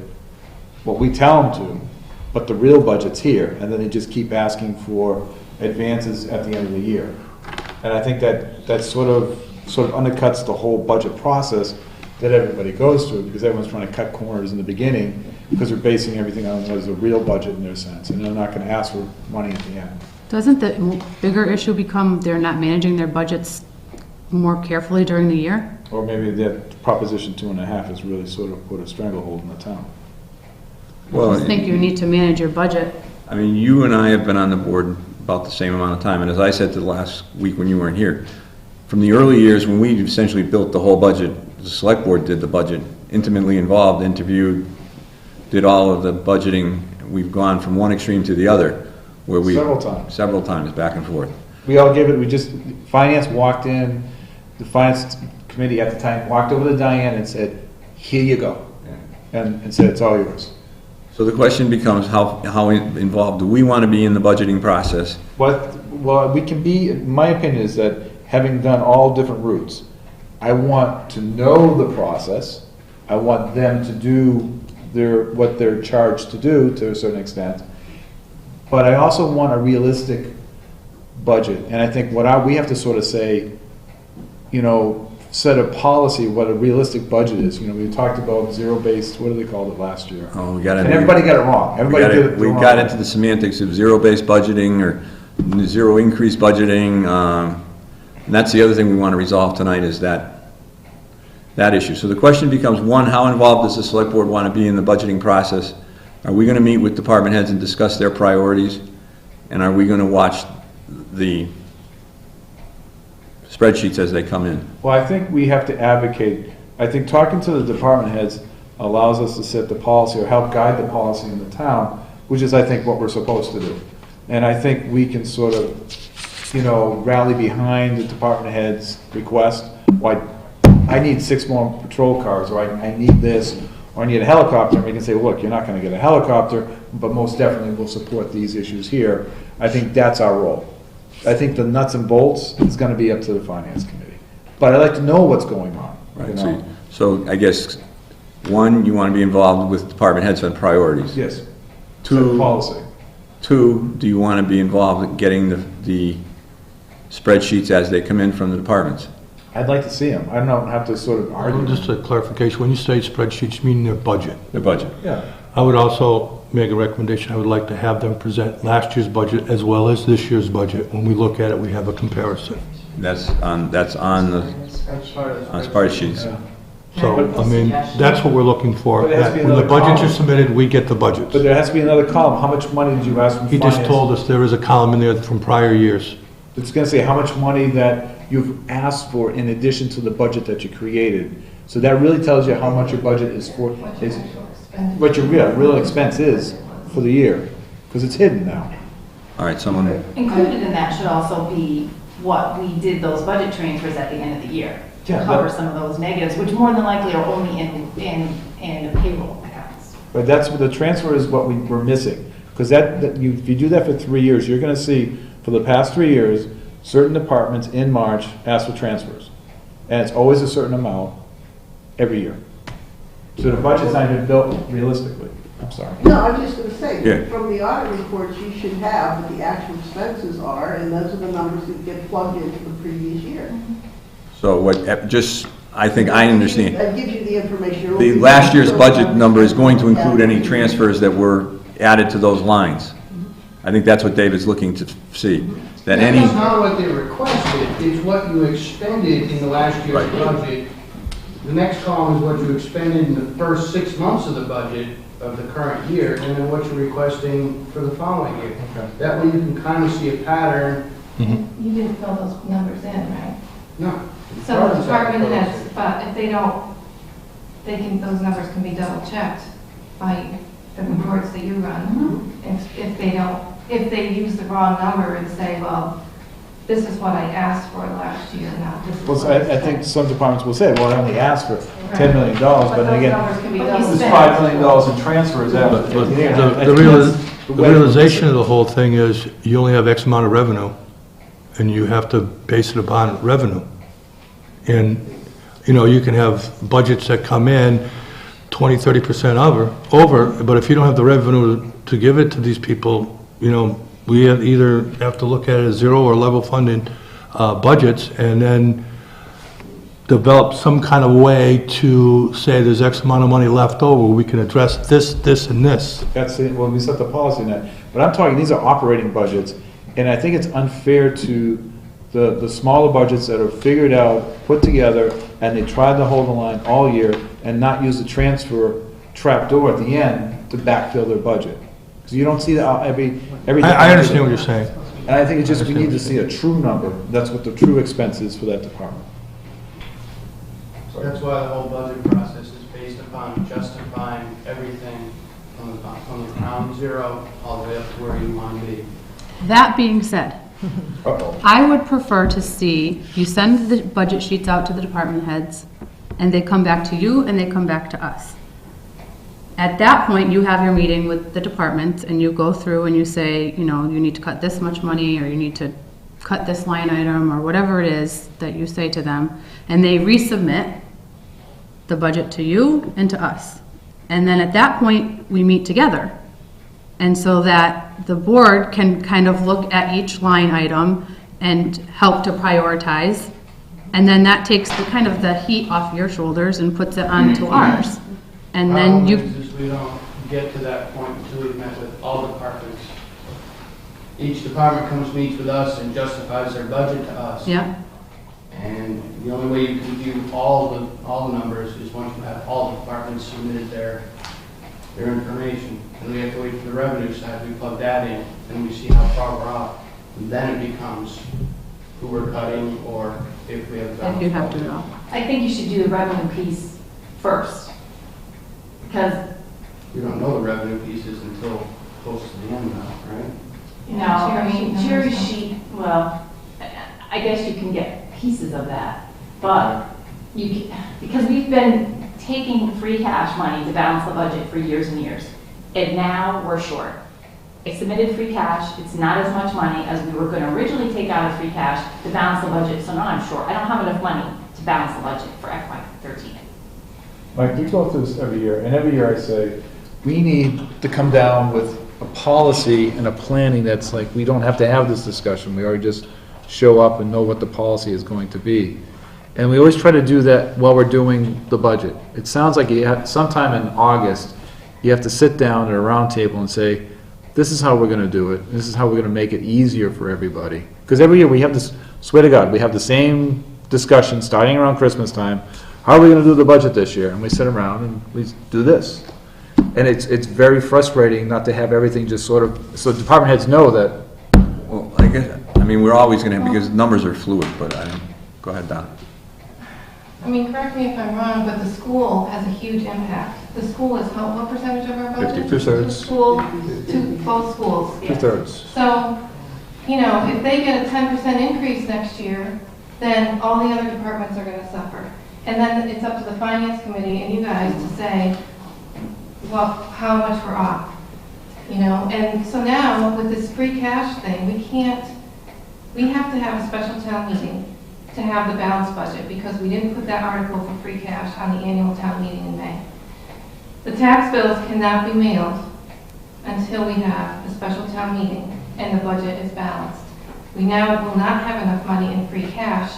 what we tell them to, but the real budget's here, and then they just keep asking for advances at the end of the year. And I think that sort of undercuts the whole budget process that everybody goes through, because everyone's trying to cut corners in the beginning, because they're basing everything on what is a real budget in their sense, and they're not going to ask for money at the end. Doesn't the bigger issue become they're not managing their budgets more carefully during the year? Or maybe that Proposition 2.5 has really sort of put a stranglehold in the town. Well, I just think you need to manage your budget. I mean, you and I have been on the board about the same amount of time, and as I said to the last week when you weren't here, from the early years when we essentially built the whole budget, the select board did the budget, intimately involved, interviewed, did all of the budgeting. We've gone from one extreme to the other, where we several times back and forth. We all gave it. Finance walked in. The finance committee at the time walked over to Diane and said, "Here you go," and said, "It's all yours." So the question becomes, how involved do we want to be in the budgeting process? Well, we can be. My opinion is that having done all different routes, I want to know the process. I want them to do what they're charged to do to a certain extent. But I also want a realistic budget. And I think we have to sort of say, you know, set a policy what a realistic budget is. You know, we talked about zero-based, what do they call it last year? Oh, we got and everybody got it wrong. Everybody did it we wrong. got into the semantics of zero-based budgeting or zero increase budgeting. And that's the other thing we want to resolve tonight, is that issue. So the question becomes, one, how involved does the select board want to be in the budgeting process? Are we going to meet with department heads and discuss their priorities? And are we going to watch the spreadsheets as they come in? Well, I think we have to advocate. I think talking to the department heads allows us to set the policy or help guide the policy in the town, which is, I think, what we're supposed to do. And I think we can sort of, you know, rally behind the department head's request. Why, I need 6 more patrol cars, or I need this, or I need a helicopter. And we can say, look, you're not going to get a helicopter, but most definitely we'll support these issues here. I think that's our role. I think the nuts and bolts is going to be up to the finance committee. But I'd like to know what's going on. Right. You know? So I guess, one, you want to be involved with department heads on priorities. Yes. Two, Set policy. Two, do you want to be involved in getting the spreadsheets as they come in from the departments? I'd like to see them. I don't have to sort of argue. Just a clarification, when you say spreadsheets, you mean their budget? The budget. Yeah. I would also make a recommendation. I would like to have them present last year's budget as well as this year's budget. When we look at it, we have a comparison. That's on the spreadsheets. Yeah. So, I mean, that's what we're looking for. But it has to be When the another budgets are column. submitted, we get the budgets. But there has to be another column. How much money did you ask from He finance? just told us there is a column in there from prior years. It's going to say how much money that you've asked for in addition to the budget that you created. So that really tells you how much your budget is for, what your real expense is for the year, because it's hidden now. All right, someone, Included in that should also be what we did those budget transfers at the end of the year. To Yeah, cover that- some of those negatives, which more than likely are only in the payroll accounts. But that's what the transfer is, what we're missing. Because if you do that for 3 years, you're going to see, for the past 3 years, certain departments in March ask for transfers. And it's always a certain amount every year. So the budget's not even built realistically. I'm sorry. No, I'm just gonna say, Yeah. from the audit reports, you should have what the actual expenses are, and those are the numbers that get plugged into the previous year. So what, just, I think I understand. That gives you the information. The last year's budget number is going to include any transfers that were added to those lines. I think that's what David's looking to see, that any, That's not what they requested, it's what you expended in the last year's Right. budget. The next column is what you expended in the first 6 months of the budget of the current year, and then what you're requesting for the following year. That way you can kind of see a pattern. You didn't fill those numbers in, right? No. So the department heads, but if they don't, those numbers can be double checked by the reports that you run. If they don't, if they use the wrong number and say, well, this is what I asked for last year, not this is Well, what I think spent. some departments will say, well, I only asked for $10 million, but then those again, numbers can be But you double there's spent. $5 million in transfers But after. but Yeah, I the think that's the the way- realization of the whole thing is you only have X amount of revenue, and you have to base it upon revenue. And, you know, you can have budgets that come in 20, 30% over, but if you don't have the revenue to give it to these people, you know, we either have to look at it as zero or level funded budgets, and then develop some kind of way to say there's X amount of money left over, we can address this, this, and this. That's it, well, we set the policy on that. But I'm talking, these are operating budgets, and I think it's unfair to the smaller budgets that are figured out, put together, and they tried to hold the line all year and not use the transfer trapdoor at the end to backfill their budget. Because you don't see that every. I understand what you're saying. And I think it's just, we need to see a true number. That's what the true expense is for that department. That's why the whole budget process is based upon justifying everything from the ground zero all the way up to where you want to be. That being said, Uh-oh. I would prefer to see, you send the budget sheets out to the department heads, and they come back to you, and they come back to us. At that point, you have your meeting with the departments, and you go through and you say, you know, you need to cut this much money, or you need to cut this line item, or whatever it is that you say to them, and they resubmit the budget to you and to us. And then at that point, we meet together. And so that the board can kind of look at each line item and help to prioritize. And then that takes the kind of the heat off your shoulders and puts it onto ours. And then you, Problem is we don't get to that point until we've met with all departments. Each department comes, meets with us and justifies their budget to us. yeah, And the only way you can view all the numbers is once you have all the departments submitted their information. And we have to wait for the revenue side, we plug that in, and we see how far we're off. And then it becomes who we're cutting, or if we have. if you have to know. I think you should do the revenue piece first. Because, We don't know the revenue pieces until close to the end now, right? no, I Cherry mean, sheet cherry numbers. sheet, well, I guess you can get pieces of that. But you can, because we've been taking free cash money to balance the budget for years and years. And now we're short. I submitted free cash, it's not as much money as we were gonna originally take out of free cash to balance the budget, so now I'm short. I don't have enough money to balance the budget for FY13. Mike, we go through this every year, and every year I say, we need to come down with a policy and a planning that's like, we don't have to have this discussion, we already just show up and know what the policy is going to be. And we always try to do that while we're doing the budget. It sounds like you have, sometime in August, you have to sit down at a round table and say, this is how we're gonna do it, this is how we're gonna make it easier for everybody. Because every year we have this, swear to God, we have the same discussion starting around Christmas time. How are we gonna do the budget this year? And we sit around and we do this. And it's very frustrating not to have everything just sort of, so department heads know that. Well, I guess, I mean, we're always gonna, because numbers are fluid, but go ahead, Don. I mean, correct me if I'm wrong, but the school has a huge impact. The school is what percentage of our budget? 2/3. School, both schools. 2/3. So, you know, if they get a 10% increase next year, then all the other departments are gonna suffer. And then it's up to the finance committee and you guys to say, well, how much we're off. You know, and so now with this free cash thing, we have to have a special town meeting to have the balanced budget because we didn't put that article for free cash on the annual town meeting in May. The tax bills cannot be mailed until we have a special town meeting and the budget is balanced. We now will not have enough money in free cash,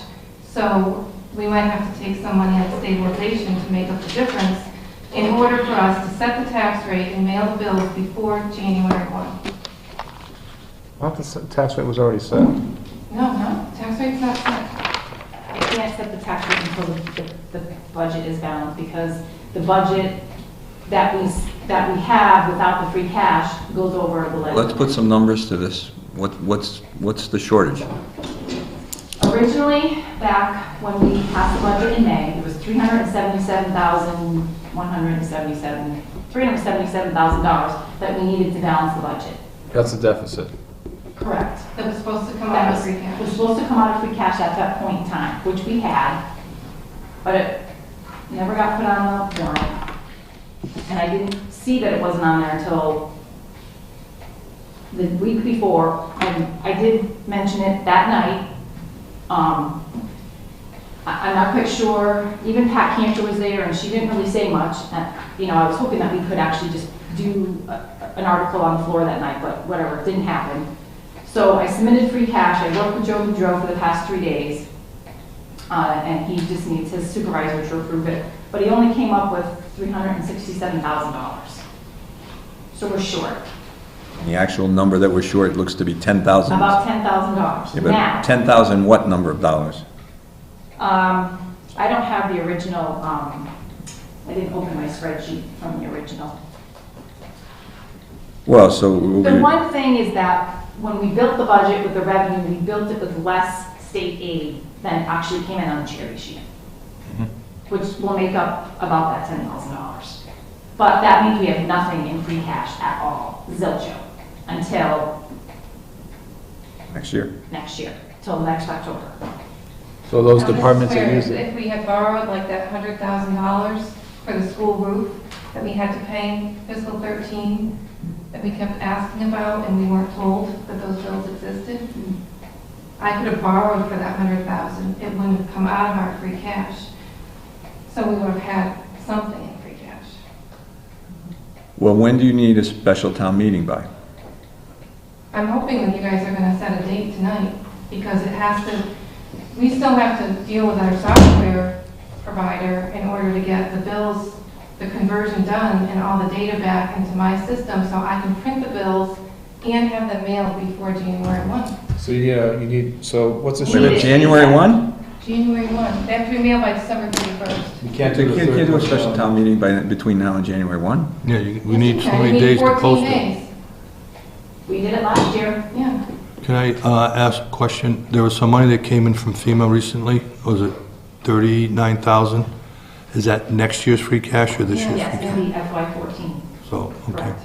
so we might have to take some money out of stabilization to make up the difference in order for us to set the tax rate and mail the bills before January 1. The tax rate was already set. No, tax rate's not set. I can't set the tax rate until the budget is balanced, because the budget that we have without the free cash goes over the levy. Let's put some numbers to this. What's the shortage? Originally, back when we passed the budget in May, it was $377,000 that we needed to balance the budget. That's the deficit. Correct. That was supposed to come out That of free was cash. supposed to come out of free cash at that point in time, which we had, but it never got put on the warrant. And I didn't see that it wasn't on there until the week before, and I did mention it that night. I'm not quite sure, even Pat Cantor was there, and she didn't really say much. And, I was hoping that we could actually just do an article on the floor that night, but whatever, it didn't happen. So I submitted free cash. I worked with Joe Boudreau for the past 3 days, and he just needs his supervisor to approve it. But he only came up with $367,000. So we're short, The actual number that we're short looks to be 10,000. about $10,000. Yeah, but Now, 10,000 what number of dollars? I don't have the original, I didn't open my spreadsheet from the original. Well, so we're The gonna, one thing is that when we built the budget with the revenue, we built it with less state aid than actually came in on the cherry sheet, which will make up about that $10,000. But that means we have nothing in free cash at all, zilcho, until next year. next year, till next October. So those Now, this is departments where that use it. If we had borrowed like that $100,000 for the school roof that we had to pay fiscal 13, that we kept asking about and we weren't told that those bills existed, I could have borrowed for that $100,000. It wouldn't have come out of our free cash. So we would have had something in free cash. Well, when do you need a special town meeting by? I'm hoping that you guys are going to set a date tonight, because it has to, we still have to deal with our software provider in order to get the bills, the conversion done and all the data back into my system so I can print the bills and have them mailed before January 1. So you need, so what's the Wait a minute, shortage? January 1? January 1. They have to be mailed by December 31st. You can't You do the can't third do a one. special town meeting between now and January 1? Yeah, we need so many You need days to 14 post it. days. We did it last year. Yeah. Can I ask a question? There was some money that came in from FEMA recently. Was it 39,000? Is that next year's free cash or this year's Yes, free cash? in the FY14. So, okay. Correct.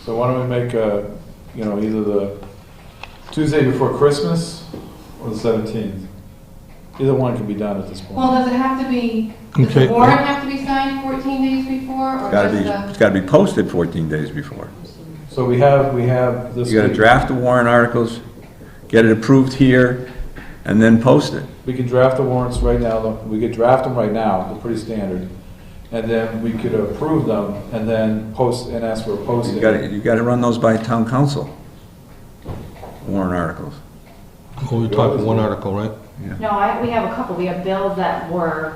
So why don't we make, either the Tuesday before Christmas or the 17th? Either one can be done at this point. Well, does it have to be, does Okay. the warrant have to be signed 14 days before or It's gotta be posted 14 days before. So we have this You gotta week. draft the warrant articles, get it approved here, and then post it. We can draft the warrants right now, we could draft them right now, they're pretty standard. And then we could approve them and then post, and ask for a posting. You gotta run those by town council. Warrant articles. Well, we're talking one article, right? No, we have a couple. We have bills that were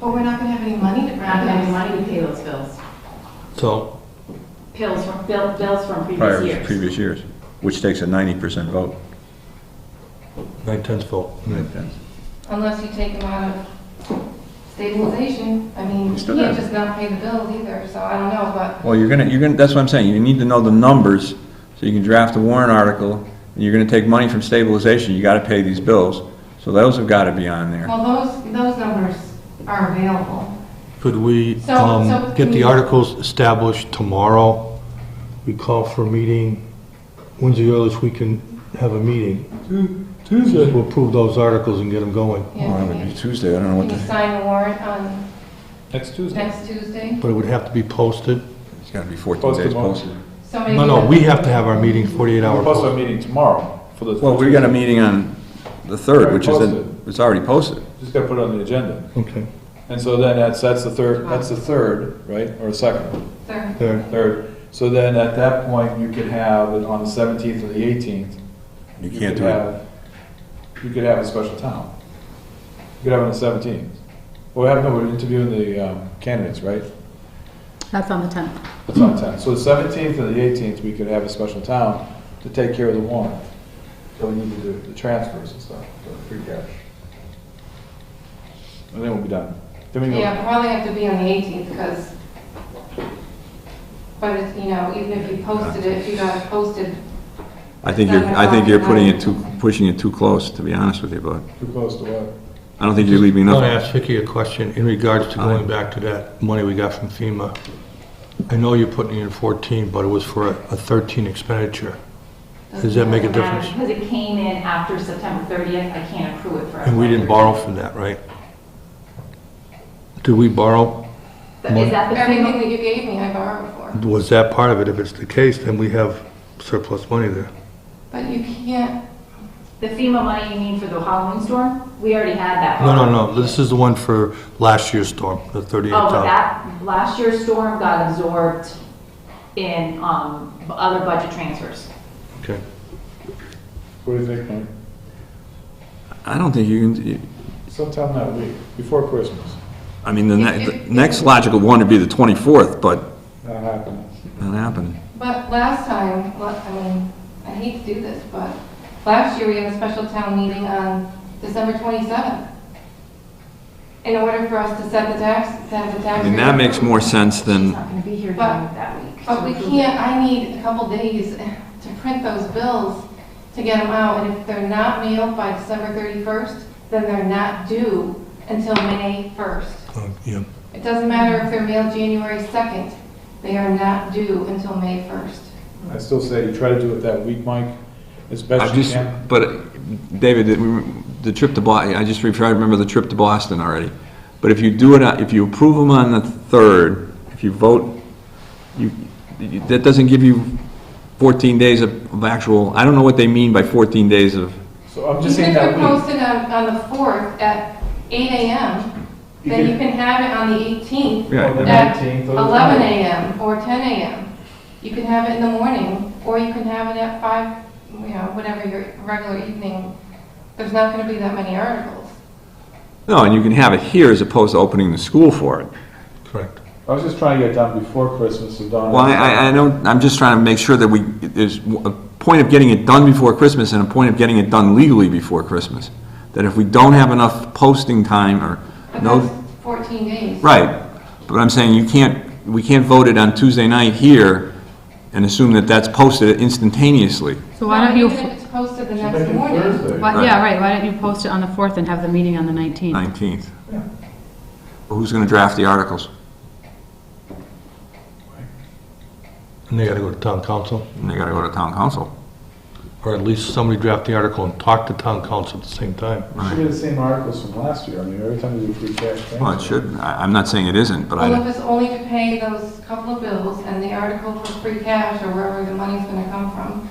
But we're not going to have any money to We're not print gonna have those. money to pay those bills. So, Bills from previous Prior years. previous years, which takes a 90% vote. 9/10 vote. Unless you take them out of stabilization. I mean, You you still can't have- just not pay the bills either, so I don't know, but Well, you're gonna, that's what I'm saying, you need to know the numbers, so you can draft a warrant article, and you're gonna take money from stabilization, you gotta pay these bills, so those have gotta be on there. well, those numbers are available. Could we So get can the you- articles established tomorrow? We call for a meeting, when's the earliest we can have a meeting? Tuesday. We'll approve those articles and get them going. Yeah, Well, that would be Tuesday, I don't know what Can you the, sign the warrant on Next Tuesday. next Tuesday? But it would have to be posted. it's gotta be 14 Post days tomorrow. posted. So maybe No, we have to have our meeting 48 We'll hours. post our meeting tomorrow for the. Well, we got a meeting on the 3rd, which is, Already posted. it's already posted. Just gotta put it on the agenda. Okay. And so then that's the third, right, or second? Third. So then at that point, you could have it on the 17th or the 18th. You can't do it. You could have a special town. You could have it on the 17th. Well, we're interviewing the candidates, right? That's on the 10th. That's on 10th. So the 17th or the 18th, we could have a special town to take care of the warrant. So we need to do the transfers and stuff, the free cash. And then we'll be done. Then we go. Yeah, probably have to be on the 18th, because, but it's, you know, even if you posted it, if you got it posted. I think you're pushing it too close, to be honest with you, but Too close to what? I don't think you're leaving I want to enough. ask Vicki a question in regards to going back to that money we got from FEMA. I know you're putting in 14, but it was for a 13 expenditure. Does that make a difference? Because it came in after September 30th, I can't accrue it for. And we didn't borrow from that, right? Did we borrow? Is that the Everything FEMA? that you gave me, I borrowed for. Was that part of it? If it's the case, then we have surplus money there. But you can't, The FEMA money you mean for the Halloween storm? We already had that. No. This is the one for last year's storm, the 38,000. Oh, but that, last year's storm got absorbed in other budget transfers. Okay. What do you think, Mike? I don't think you can, Sometime that week, before Christmas. I mean, the next logical one would be the 24th, but Not happening. not happening. but last time, I mean, I hate to do this, but last year we had a special town meeting on December 27th. In order for us to set the tax, to have the tax. I mean, that makes more sense She's than, not going to be here But- that week. But we can't, I need a couple days to print those bills to get them out, and if they're not mailed by December 31st, then they're not due until May 1st. Yeah. It doesn't matter if they're mailed January 2nd, they are not due until May 1st. I still say you try to do it that week, Mike, as best you can. but David, the trip to Boston, I just try to remember the trip to Boston already. But if you do it, if you approve them on the 3rd, if you vote, that doesn't give you 14 days of actual, I don't know what they mean by 14 days of, So I'm just Even saying if that they're week. posted on the 4th at 8 a.m., then you can have it on the 18th Yeah. Or the at 19th or the 11 20th. a.m. or 10 a.m. You can have it in the morning, or you can have it at 5, you know, whatever your regular evening. There's not going to be that many articles. no, and you can have it here as opposed to opening the school for it. Correct. I was just trying to get done before Christmas, so Donna. Well, I know, I'm just trying to make sure that there's a point of getting it done before Christmas and a point of getting it done legally before Christmas. That if we don't have enough posting time or But no, that's 14 days. right, but I'm saying we can't vote it on Tuesday night here and assume that that's posted instantaneously. So why don't you, Even if it's posted the Should next make it morning. Thursday. yeah, right, why don't you post it on the 4th and have the meeting on the 19th? 19th. Well, who's going to draft the articles? And they got to go to town council, And they got to go to town council. or at least somebody draft the article and talk to town council at the same time. It should be the same articles from last year. I mean, every time we do free cash transfer. Well, it should, I'm not saying it isn't, but Well, I, if it's only to pay those couple of bills and the article for free cash or wherever the money's going to come from,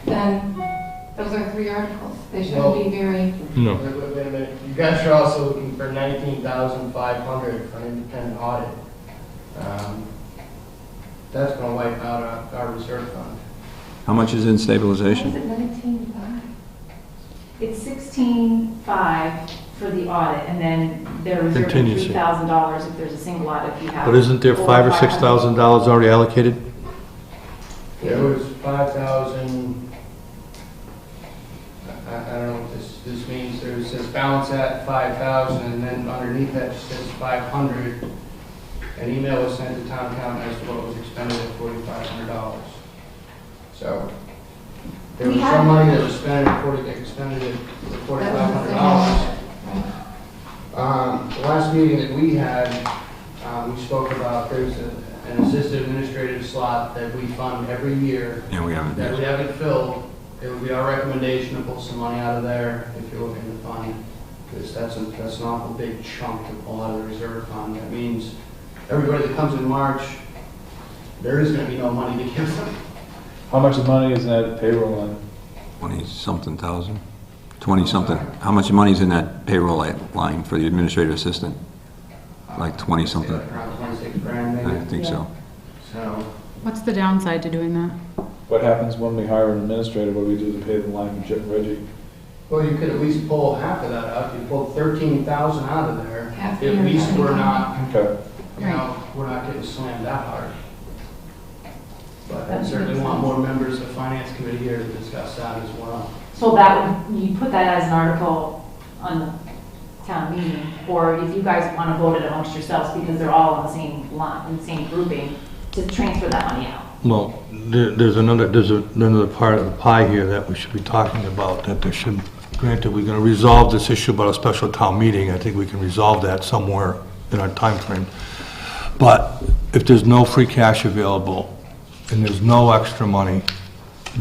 then those are 3 articles. They shouldn't be very, No. Wait a minute, you guys are also looking for 19,500 for an independent audit. That's gonna wipe out our reserve fund. how much is in Why is stabilization? it 19.5? It's 16.5 for the audit, and then they're reserving Contingency. $3,000 if there's a single audit if you have. But isn't there over $5,000 or $500. $6,000 already allocated? There was 5,000, I don't know what this means, there says balance at 5,000, and then underneath that says 500. An email was sent to town accountant as to what was expended at $4,500. So, there was some money that was spent at expended at $4,500. The last meeting that we had, we spoke about, there's an assistant administrative slot that we fund every year Yeah, we haven't. that we haven't filled. It would be our recommendation to pull some money out of there if you're looking to fund, because that's an awful big chunk to pull out of the reserve fund. That means everybody that comes in March, there is going to be no money to give them. How much money is in that payroll line? 20-something thousand, 20-something. How much money is in that payroll line for the administrative assistant? like 20-something. Around 26 grand I maybe. think so. So, What's the downside to doing that? What happens when we hire an administrator? What do we do to pay the line for Reggie? well, you could at least pull half of that out. You pull 13,000 out of there. Half At year. least we're not, Okay. you know, we're not getting slammed that hard. But I certainly want more members of the finance committee here to discuss that as well. So that would, you put that as an article on the town meeting, or if you guys want to vote it amongst yourselves, because they're all on the same line, in the same grouping, to transfer that money out. Well, there's another part of the pie here that we should be talking about, that there should, granted, we're gonna resolve this issue about a special town meeting. I think we can resolve that somewhere in our time frame. But if there's no free cash available and there's no extra money,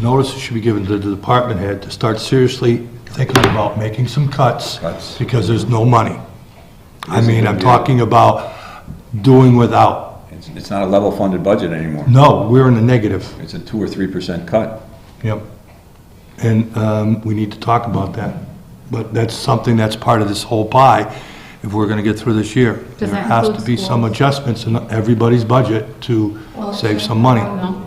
notice should be given to the department head to start seriously thinking about making some cuts because there's no money. I mean, I'm talking about doing without. It's not a level funded budget anymore. No, we're in the negative. It's a 2 or 3% cut. Yep. And we need to talk about that. But that's something that's part of this whole pie if we're going to get through this year. Does There that has to include be some schools? adjustments in everybody's budget to save some money. No?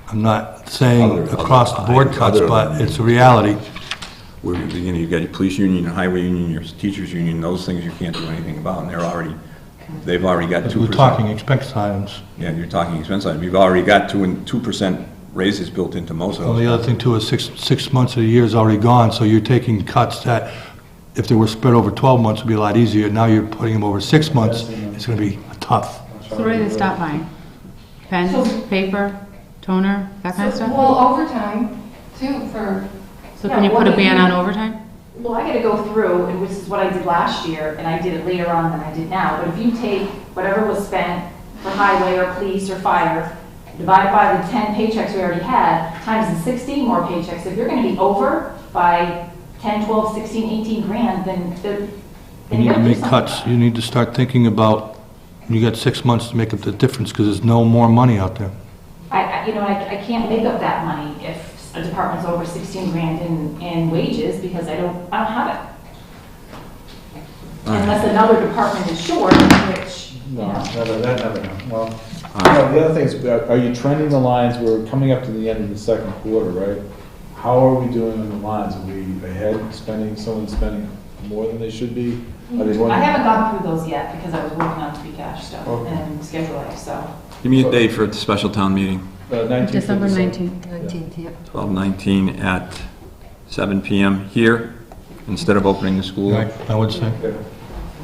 I'm not saying Other- across the board other- cuts, but it's a reality. Where, you know, you've got your police union, your highway union, your teachers union, those things you can't do anything about, and they've already got 2%. We're talking expense items. Yeah, you're talking expense items. You've already got 2% raises built into most of Well, those. the other thing too is six months of the year is already gone, so you're taking cuts that, if they were spread over 12 months, would be a lot easier. Now you're putting them over 6 months, it's going to be tough. So what do they stop buying? Pens, paper, toner, that kind of stuff? Well, overtime, too, for, So can you put a ban on overtime? Well, I gotta go through, and which is what I did last year, and I did it later on than I did now, but if you take whatever was spent for highway or police or fire, divide it by the 10 paychecks we already had, times the 16 more paychecks, if you're gonna be over by 10, 12, 16, 18 grand, then You need to make cuts. You need to start thinking about, you got 6 months to make up the difference, because there's no more money out there. I can't make up that money if a department's over 16 grand in wages, because I don't have it. Unless another department is short, which, you No, know. that never happened. Well, the other thing is, are you trending the lines? We're coming up to the end of the second quarter, right? How are we doing on the lines? Are we ahead, someone's spending more than they should be? Are they more I than- haven't gone through those yet, because I was working on free cash stuff Okay. and scheduling, so. Give me a date for the special town meeting, 19th of December December. 19th. 19th, yeah. 12/19 at 7 PM here, instead of opening the school. Right, I would say. Okay.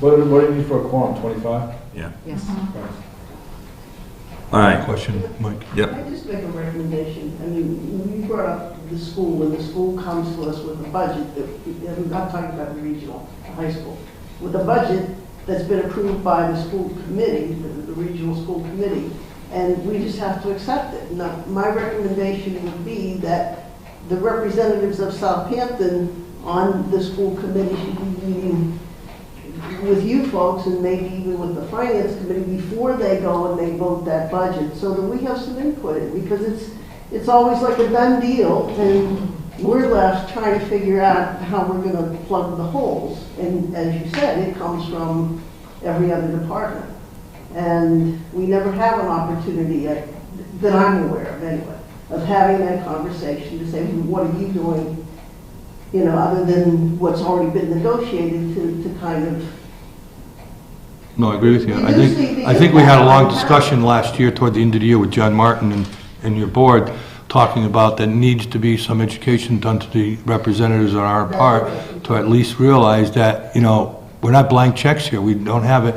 What do you need for a quorum, 25? Yeah. Yes. All right, Question, Mike. yep. Can I just make a recommendation? I mean, you brought up the school, and the school comes to us with a budget, I'm not talking about the regional, the high school, with a budget that's been approved by the school committee, the regional school committee, and we just have to accept it. Now, my recommendation would be that the representatives of Southampton on the school committee should be meeting with you folks and maybe even with the finance committee before they go and they vote that budget, so that we have some input in, because it's always like a done deal, and we're left trying to figure out how we're gonna plug the holes. And as you said, it comes from every other department. And we never have an opportunity, that I'm aware of anyway, of having that conversation to say, what are you doing, you know, other than what's already been negotiated to kind of. No, I agree with you. You do see the I think we had a long impact on discussion last year toward the end of the year with John Martin and your board, talking about that needs to be some education done to the representatives on our part to at least realize that, you know, we're not blank checks here, we don't have it.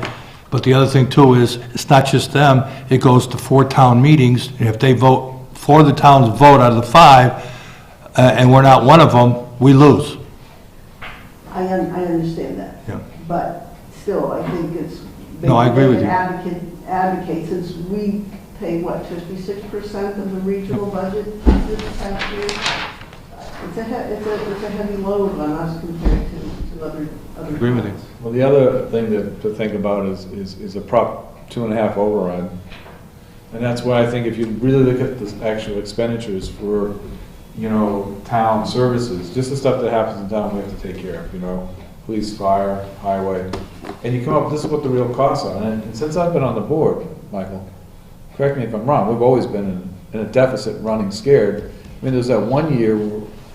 But the other thing too is, it's not just them, it goes to 4 town meetings, and if they vote, 4 of the towns vote out of the 5, and we're not one of them, we lose. I understand that. Yeah. But still, I think it's. No, I agree with you. Advocate, since we pay, what, 56% of the regional budget this past year? It's a heavy load on us compared to other. Agree with you. towns. Well, the other thing to think about is a Prop 2.5 override. And that's why I think if you really look at the actual expenditures for, you know, town services, just the stuff that happens in town we have to take care of, you know, police, fire, highway, and you come up, this is what the real costs are. And since I've been on the board, Michael, correct me if I'm wrong, we've always been in a deficit running scared. I mean, there's that one year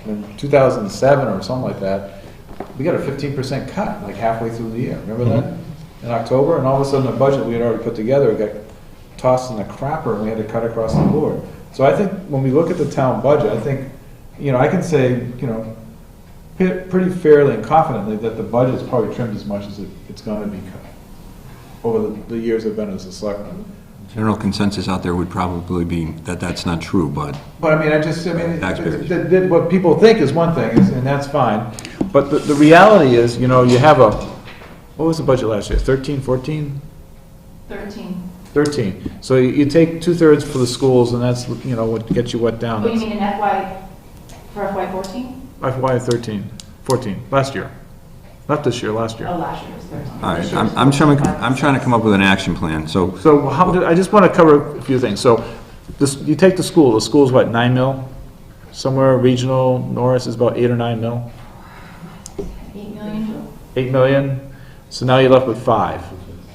in 2007 or something like that, we got a 15% cut like halfway through the year. Remember that? In October, and all of a sudden the budget we had already put together got tossed in the crapper and we had to cut across the board. So I think when we look at the town budget, I think, I can say, pretty fairly and confidently that the budget is probably trimmed as much as it's going to be cut over the years I've been as a selectman. General consensus out there would probably be that that's not true, but But I mean, what people think is one thing, and that's fine. But the reality is, you have what was the budget last year, 13, 14? 13. 13. So you take 2/3 for the schools, and that's, what gets you what down. Oh, you mean in for FY 14? FY 13, 14, last year. Not this year, last year. Oh, last year was 13. all right, This year was I'm trying to come up with an action plan, so So I just want to cover a few things. So you take the school's what, 9 mil? Somewhere regional, Norris is about 8 or 9 mil? 8 million? 8 million? So now you're left with 5.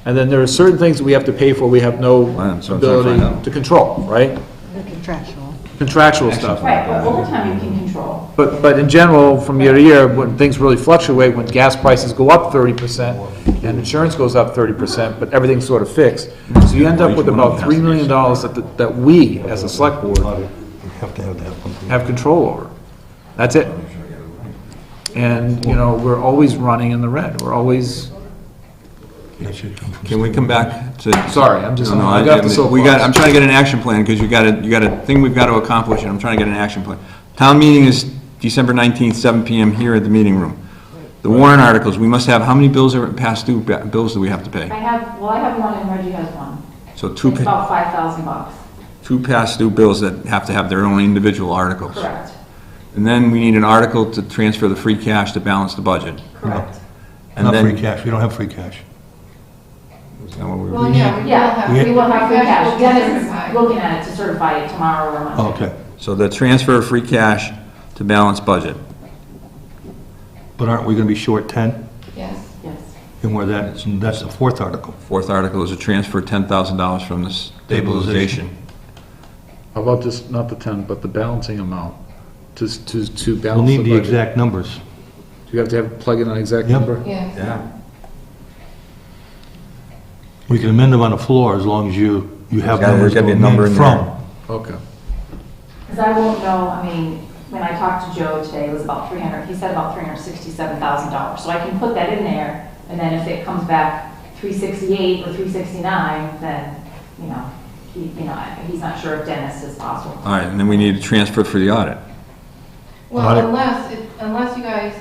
And then there are certain things that we have to pay for we have no So I'm trying to find ability out. to control, right? Contractual stuff. Right, but overtime you can control. But in general, from year to year, when things really fluctuate, when gas prices go up 30% and insurance goes up 30%, but everything's sort of fixed. So you end up with about $3 million that we, as a select board, have control over. That's it. And, we're always running in the red. We're always, can we come back to? sorry, I'm just, No, no, I got the soapbox. I'm trying to get an action plan, because you got a thing we've got to accomplish, and I'm trying to get an action plan. Town meeting is December 19th, 7 PM here at the meeting room. The warrant articles, we must have, how many bills are past due, bills do we have to pay? I have one and Reggie has one. So It's about $5,000. two past due bills that have to have their own individual articles. Correct, And then we need an article to transfer the free cash to balance the budget. correct. And Not then, free cash, we don't have free cash. is that what we were- Well, yeah, we will have. We will have free cash. We'll Dennis is certify. looking at it to certify it tomorrow or Monday. Oh, okay. So the transfer of free cash to balance budget. But aren't we gonna be short 10? Yes. Yes. And where that's the fourth article. Fourth article is a transfer $10,000 from the stabilization. How about just, not the 10, but the balancing amount, to balance the budget? We'll need the exact numbers. You have to plug in an exact Yep. number? Yes. Yeah. We can amend them on the floor as long as you have numbers There's gotta to be a number amend in from. there. Okay. Because I won't know, when I talked to Joe today, it was about he said about $367,000. So I can put that in there, and then if it comes back 368 or 369, then, he's not sure if Dennis is possible. All right, and then we need a transfer for the audit. Well, Audit. unless you guys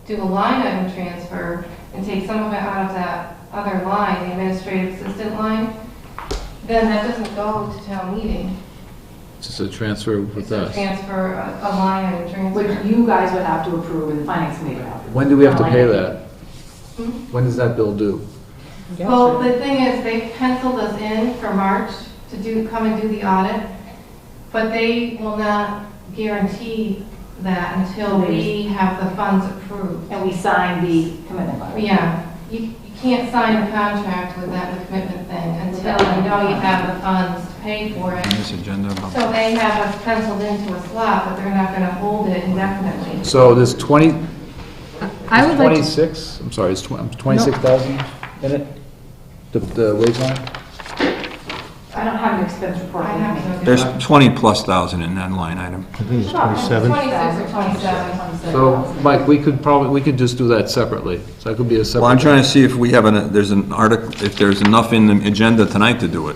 do a line item transfer and take some of it out of that other line, the administrative assistant line, then that doesn't go to town meeting. It's just a transfer with It's a us. transfer, a line item transfer. Which you guys would have to approve and the finance committee would have to. When do we have to Not pay like- that? When does that bill due? Well, the thing is, they penciled us in for March to come and do the audit, but they will not guarantee that until we have the funds approved. And we signed the commitment letter. Yeah, you can't sign a contract without the commitment thing until you know you have the funds to pay for it. On this agenda about. So they have us penciled into a slot, but they're not gonna hold it indefinitely. So there's 20, I would like to, 26, I'm sorry, it's 26,000 in it? The wage line? I don't have an expense report I with have me. to look at There's that. 20+ thousand in that line item. I think it's 27. 26 or 27. So, Mike, we could just do that separately. So that could be a separate. Well, I'm trying to see if we have there's an article, if there's enough in the agenda tonight to do it.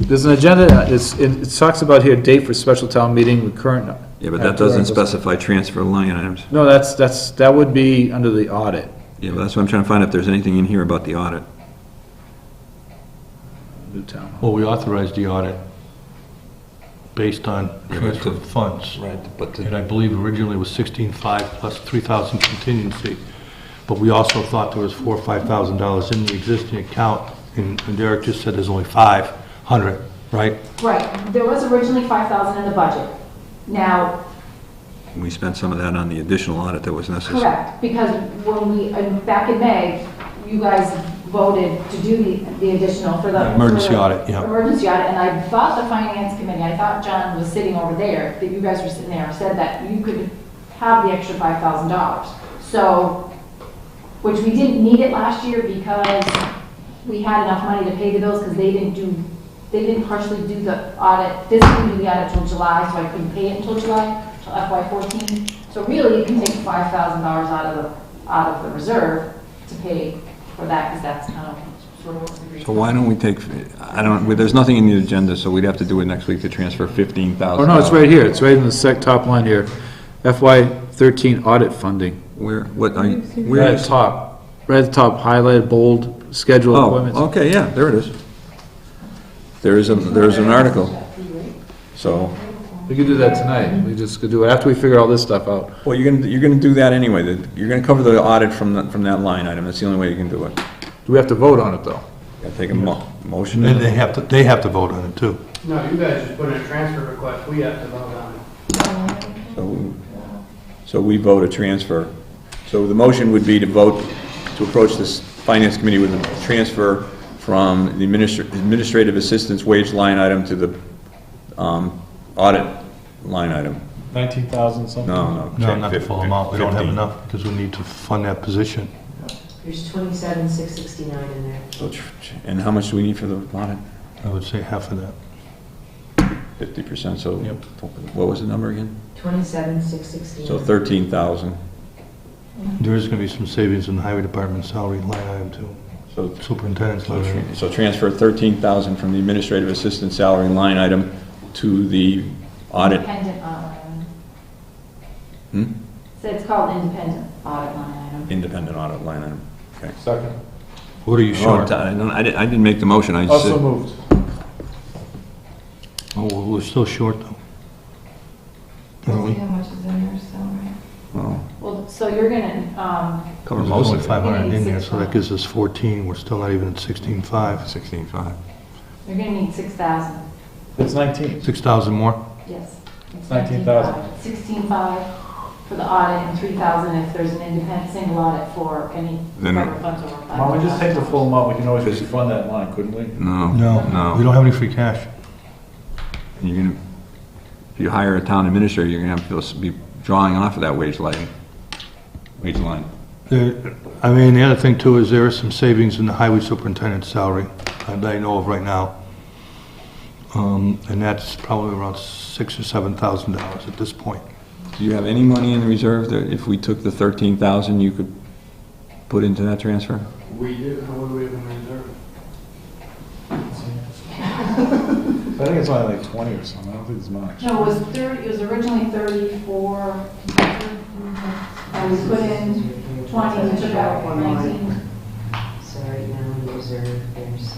There's an agenda, it talks about here, date for special town meeting with current. Yeah, but that doesn't specify transfer line items. No, that would be under the audit. Yeah, but that's what I'm trying to find, if there's anything in here about the audit. Newtown. Well, we authorized the audit based on transfer of funds. Right, but And I believe originally it was 16,500 plus 3,000 contingency. But we also thought there was $4,000 or $5,000 in the existing account, and Derek just said there's only 500, right? Right, there was originally 5,000 in the budget. Now, we spent some of that on the additional audit that was necessary. correct, because when back in May, you guys voted to do the additional for the. Emergency for the audit, yeah. Emergency audit, and I thought the finance committee, I thought John was sitting over there, that you guys were sitting there, said that you could have the extra $5,000. So, which we didn't need it last year because we had enough money to pay the bills because they didn't partially do the audit, physically do the audit till July, so I couldn't pay it until July, till FY14. So really, you can take $5,000 out of the reserve to pay for that, because that's kind of sort of what we agreed. So why don't we take, I don't, well, there's nothing in the agenda, so we'd have to do it next week to transfer $15,000. Oh, no, it's right here, it's right in the top line here. FY13 audit funding. Where, what are you, Right where at is? the top, right at the top, highlighted, bold, schedule Oh, appointments. okay, yeah, there it is. There's an article. So, We could do that tonight, we just could do it after we figure all this stuff out. well, you're gonna do that anyway. You're gonna cover the audit from that line item. That's the only way you can do it. Do we have to vote on it, though? Gotta take a motion. They have to vote on it too. No, you guys just put in a transfer request, we have to vote on it. So we vote a transfer. So the motion would be to vote to approach this finance committee with a transfer from the administrative assistance wage line item to the audit line item. 19,000 something? No. No, not the full amount. We don't have 15. enough because we need to fund that position. There's 27,669 in there. So, and how much do we need for the audit? I would say half of that. 50%, so Yep. what was the number again? 27,669. So 13,000. There is going to be some savings in the highway department salary line item too. So Superintendent's line item. So transfer 13,000 from the administrative assistant salary line item to the audit. Independent audit item. Hmm? So it's called independent audit line item. Independent audit line item. Okay. Second. What are you short? I didn't make the motion, I just Also said, moved. Oh, well, we're still short though. Aren't we? How much is in there, salary? well, Well, so you're gonna, cover There's most only of it. 500 in there, so that gives us 14. We're still not even at 16.5. 16.5. you're gonna need 6,000, It's 19. 6,000 more? yes. It's 19,000. 16,500 for the audit and 3,000 if there's an independent single audit for any Then- federal funds over 5,000. Why don't we just take the full amount, we can always refund that line, couldn't we? No. No, we don't have any free cash. You're gonna, if you hire a town administrator, you're gonna have to be drawing off of that wage line. I mean, the other thing too is there is some savings in the highway superintendent's salary that I know of right now. And that's probably around $6,000 or $7,000 at this point. Do you have any money in the reserve that if we took the 13,000, you could put into that transfer? We do, what do we have in reserve? I think it's only like 20 or something, I don't think it's much. No, it was originally 34, and we put in 20, and took out 19. So right now in reserve, there's...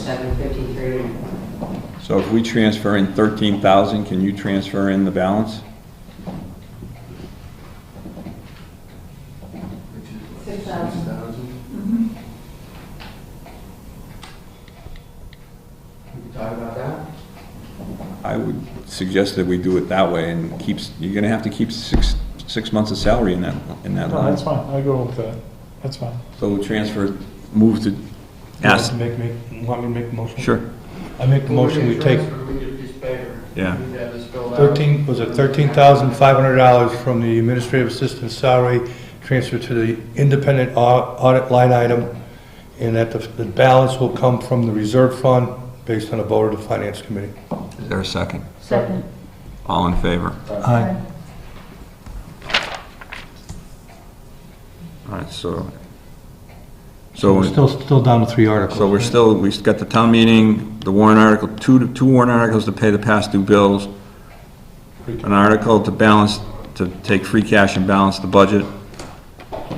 $753. So if we transfer in 13,000, can you transfer in the balance? 6,000. We can talk about that? I would suggest that we do it that way and you're gonna have to keep six months of salary in that No, line. that's fine, I go with that, that's fine. So we'll transfer, move to, ask, Want me to make the motion? sure, I make the motion, we take Transfer, we get a piece of paper. Yeah. We need to have this filled out. $13,500 from the administrative assistant salary, transfer to the independent audit line item, and that the balance will come from the reserve fund based on a vote of the finance committee. is there a second? Second. All in favor? Aye. All right, so We're still down to 3 articles. So we've got the town meeting, the warrant article, two warrant articles to pay the past due bills, an article to balance, to take free cash and balance the budget,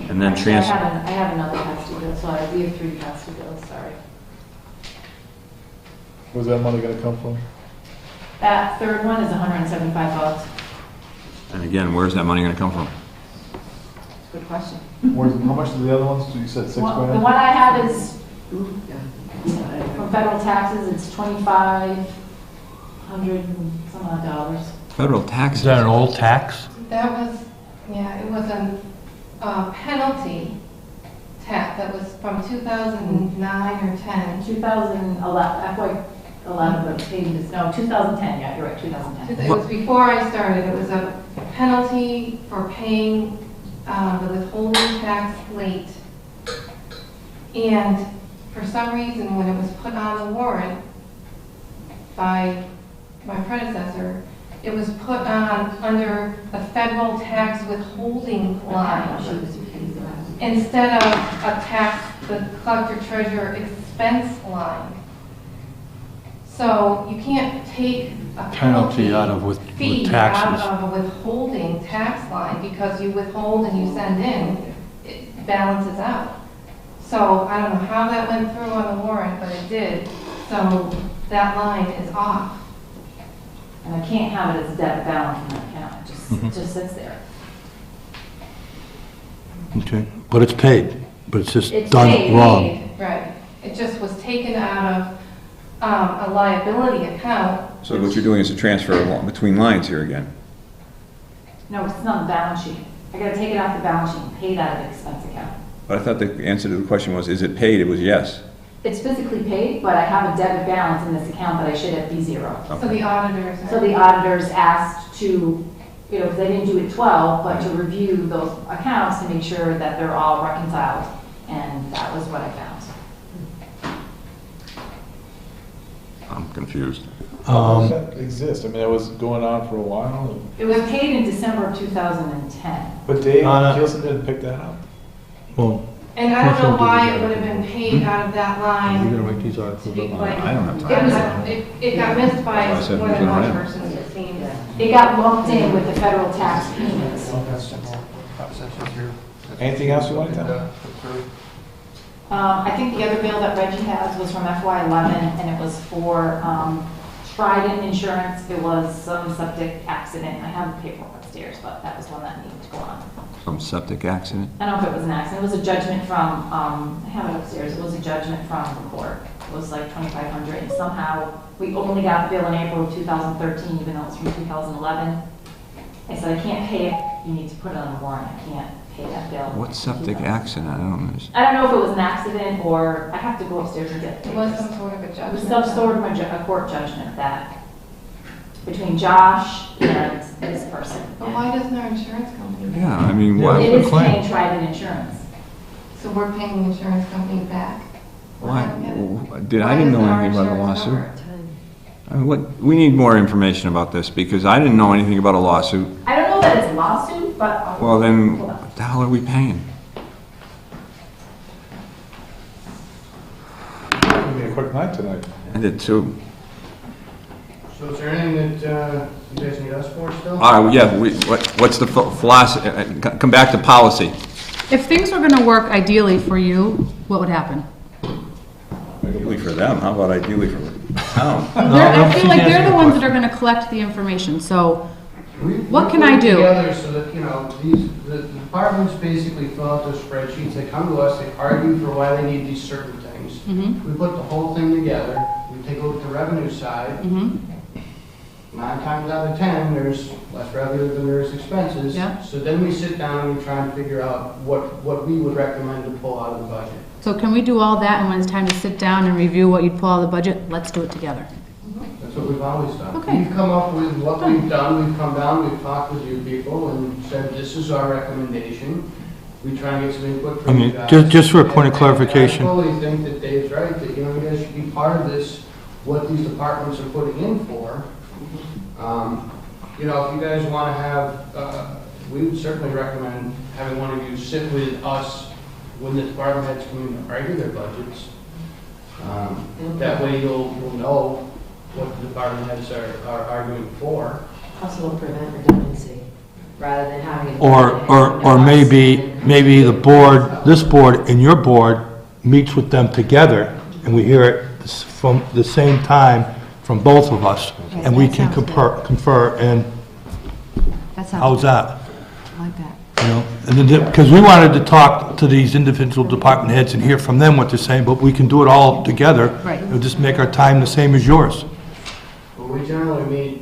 and then Actually, transfer. I have another past due bill, so we have 3 past due bills, sorry. Where's that money gonna come from? That third one is $175. And again, where's that money gonna come from? Good question. How much are the other ones? You said 6 Well, the grand? one I have is from federal taxes, it's $2,500 and some odd dollars. Federal taxes. Is that an old tax? That was, yeah, it was a penalty tax that was from 2009 or 10. 2011, FY11, but paid this, no, 2010, yeah, you're right, 2010. It was before I started. It was a penalty for paying the withholding tax late. And for some reason, when it was put on the warrant by my predecessor, it was put on under the federal tax withholding line instead of a tax, the collector treasurer expense line. So you can't take a Penalty out of fee with taxes. out of a withholding tax line because you withhold and you send in, it balances out. So I don't know how that went through on the warrant, but it did. So that line is off. And I can't have it as a debit balance in my account, it just sits there. Okay, but it's paid, but it's just It's done paid. wrong. Right. It just was taken out of a liability account. So what you're doing is a transfer along between lines here again. No, it's not on the balance sheet. I gotta take it off the balance sheet and pay that out of the expense account. But I thought the answer to the question was, is it paid? It was yes. It's physically paid, but I have a debit balance in this account that I should have be zero. So the auditors are. So the auditors asked to, you know, they didn't do it 12, but to review those accounts to make sure that they're all reconciled, and that was what I found. I'm confused. How does that exist? I mean, that was going on for a while. It was paid in December of 2010. But Dave Uh, Gilson didn't pick that up. Well, And I don't know why it would have been paid out of that line. you're gonna write these articles to be up. quite- I don't have time. It got missed by That's why I said more we than can one rent. person, it seems. It got lumped in with the federal tax payments. Anything else you want to tell? I think the other bill that Reggie has was from FY11, and it was for Trident Insurance. It was some septic accident. I have the paperwork upstairs, but that was one that needed to go on. Some septic accident? I don't know if it was an accident. It was a judgment from, I have it upstairs. It was a judgment from the court. It was like $2,500, and somehow we only got the bill in April of 2013, even though it was from 2011. I said, I can't pay it. You need to put it on the warrant. I can't pay that bill. What septic accident? I don't understand. I don't know if it was an accident or I have to go upstairs and get the It was papers. some sort of a It judgment. was some sort of a court judgment that, between Josh and this person. But why doesn't our insurance company? pay? Yeah, I mean, Yeah. why? It is claim. paying Trident Insurance. So we're paying the insurance company back? Why? I don't get it. I didn't know Why doesn't our anything about a insurance lawsuit. cover it? I mean, we need more information about this because I didn't know anything about a lawsuit. I don't know that it's a lawsuit, but. Well, then, Hold on. what the hell are we paying? It'll be a quick night tonight. I did too. So is there anything that you guys need us for still? All right, yeah, what's the philosophy? Come back to policy. If things were gonna work ideally for you, what would happen? Ideally for them, how about ideally for the town? I feel like they're the ones that are gonna collect the information, so what can I do? Together so that, you know, the departments basically fill out those spreadsheets, they come to us, they argue for why they need these certain things. Mm-hmm, We put the whole thing together, we take a look at the revenue side, mm-hmm. 9 times out of 10, there's less revenue than there's expenses. Yeah. So then we sit down and we try and figure out what we would recommend to pull out of the budget. So can we do all that, and when it's time to sit down and review what you'd pull out of the budget, let's do it together? That's what we've always done. Okay. We've come up with what we've done, we've come down, we've talked with you people and said, this is our recommendation. We try and get some input I from you mean, guys. just for a point of And clarification. I fully think that Dave's right, that, you know, you guys should be part of this, what these departments are putting in for. You know, if you guys want to have, we would certainly recommend having one of you sit with us when the department heads come in to argue their budgets. That way you'll know what the department heads are arguing for. Also will prevent redundancy, rather than having it. Or maybe the board, this board and your board meets with them together, and we hear it from the same time from both of us, and we can confer, and how's that? I like that. You know, and then, because we wanted to talk to these individual department heads and hear from them what they're saying, but we can do it all together. Right. It'll just make our time the same as yours. Well, we generally meet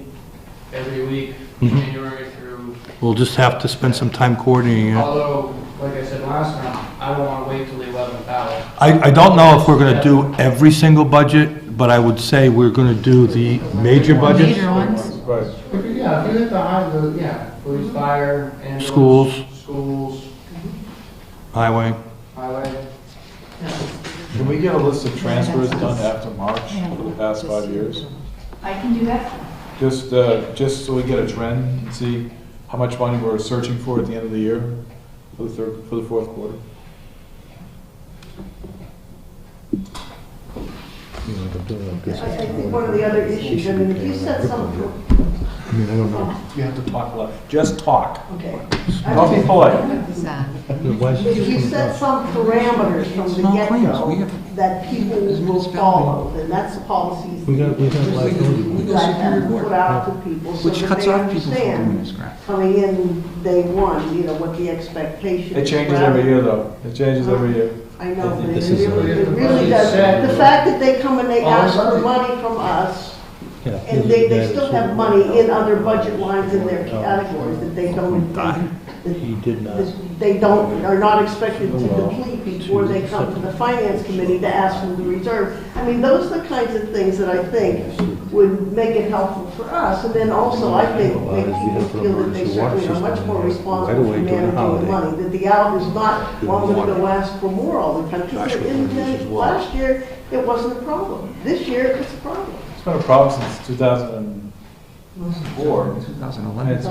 every week January through, We'll just have to spend some time coordinating it. although, like I said last time, I don't want to wait till the 11th hour. I don't know if we're gonna do every single budget, but I would say we're gonna do the major budgets. Major ones. Right. Yeah, if you hit the high, police, fire, and Schools. schools, Highway. highway. Can we get a list of transfers done after March for the past 5 years? I can do that. Just so we get a trend and see how much money we're searching for at the end of the year for the fourth quarter. I think one of the other issues, I mean, if you set some, I don't know. You have to talk loud. Just talk. okay. Don't be polite. If you set some parameters from the get-go that people will follow, then that's the policies that you guys have to put out to people so that they understand coming in day one, you know, what the expectation is. It changes every year, though. It changes every year. I know, but it really does. The fact that they come and they ask for money from us, and they still have money in other budget lines in their categories that they don't, they are not expected to deplete before they come to the finance committee to ask for the reserve. I mean, those are the kinds of things that I think would make it helpful for us, and then also, I think, make people feel that they certainly are much more responsible for managing the money, that the out is not, well, I'm going to go ask for more all the time. And last year, it wasn't a problem. This year, it's a problem. It's been a problem since 2004. 2011. It's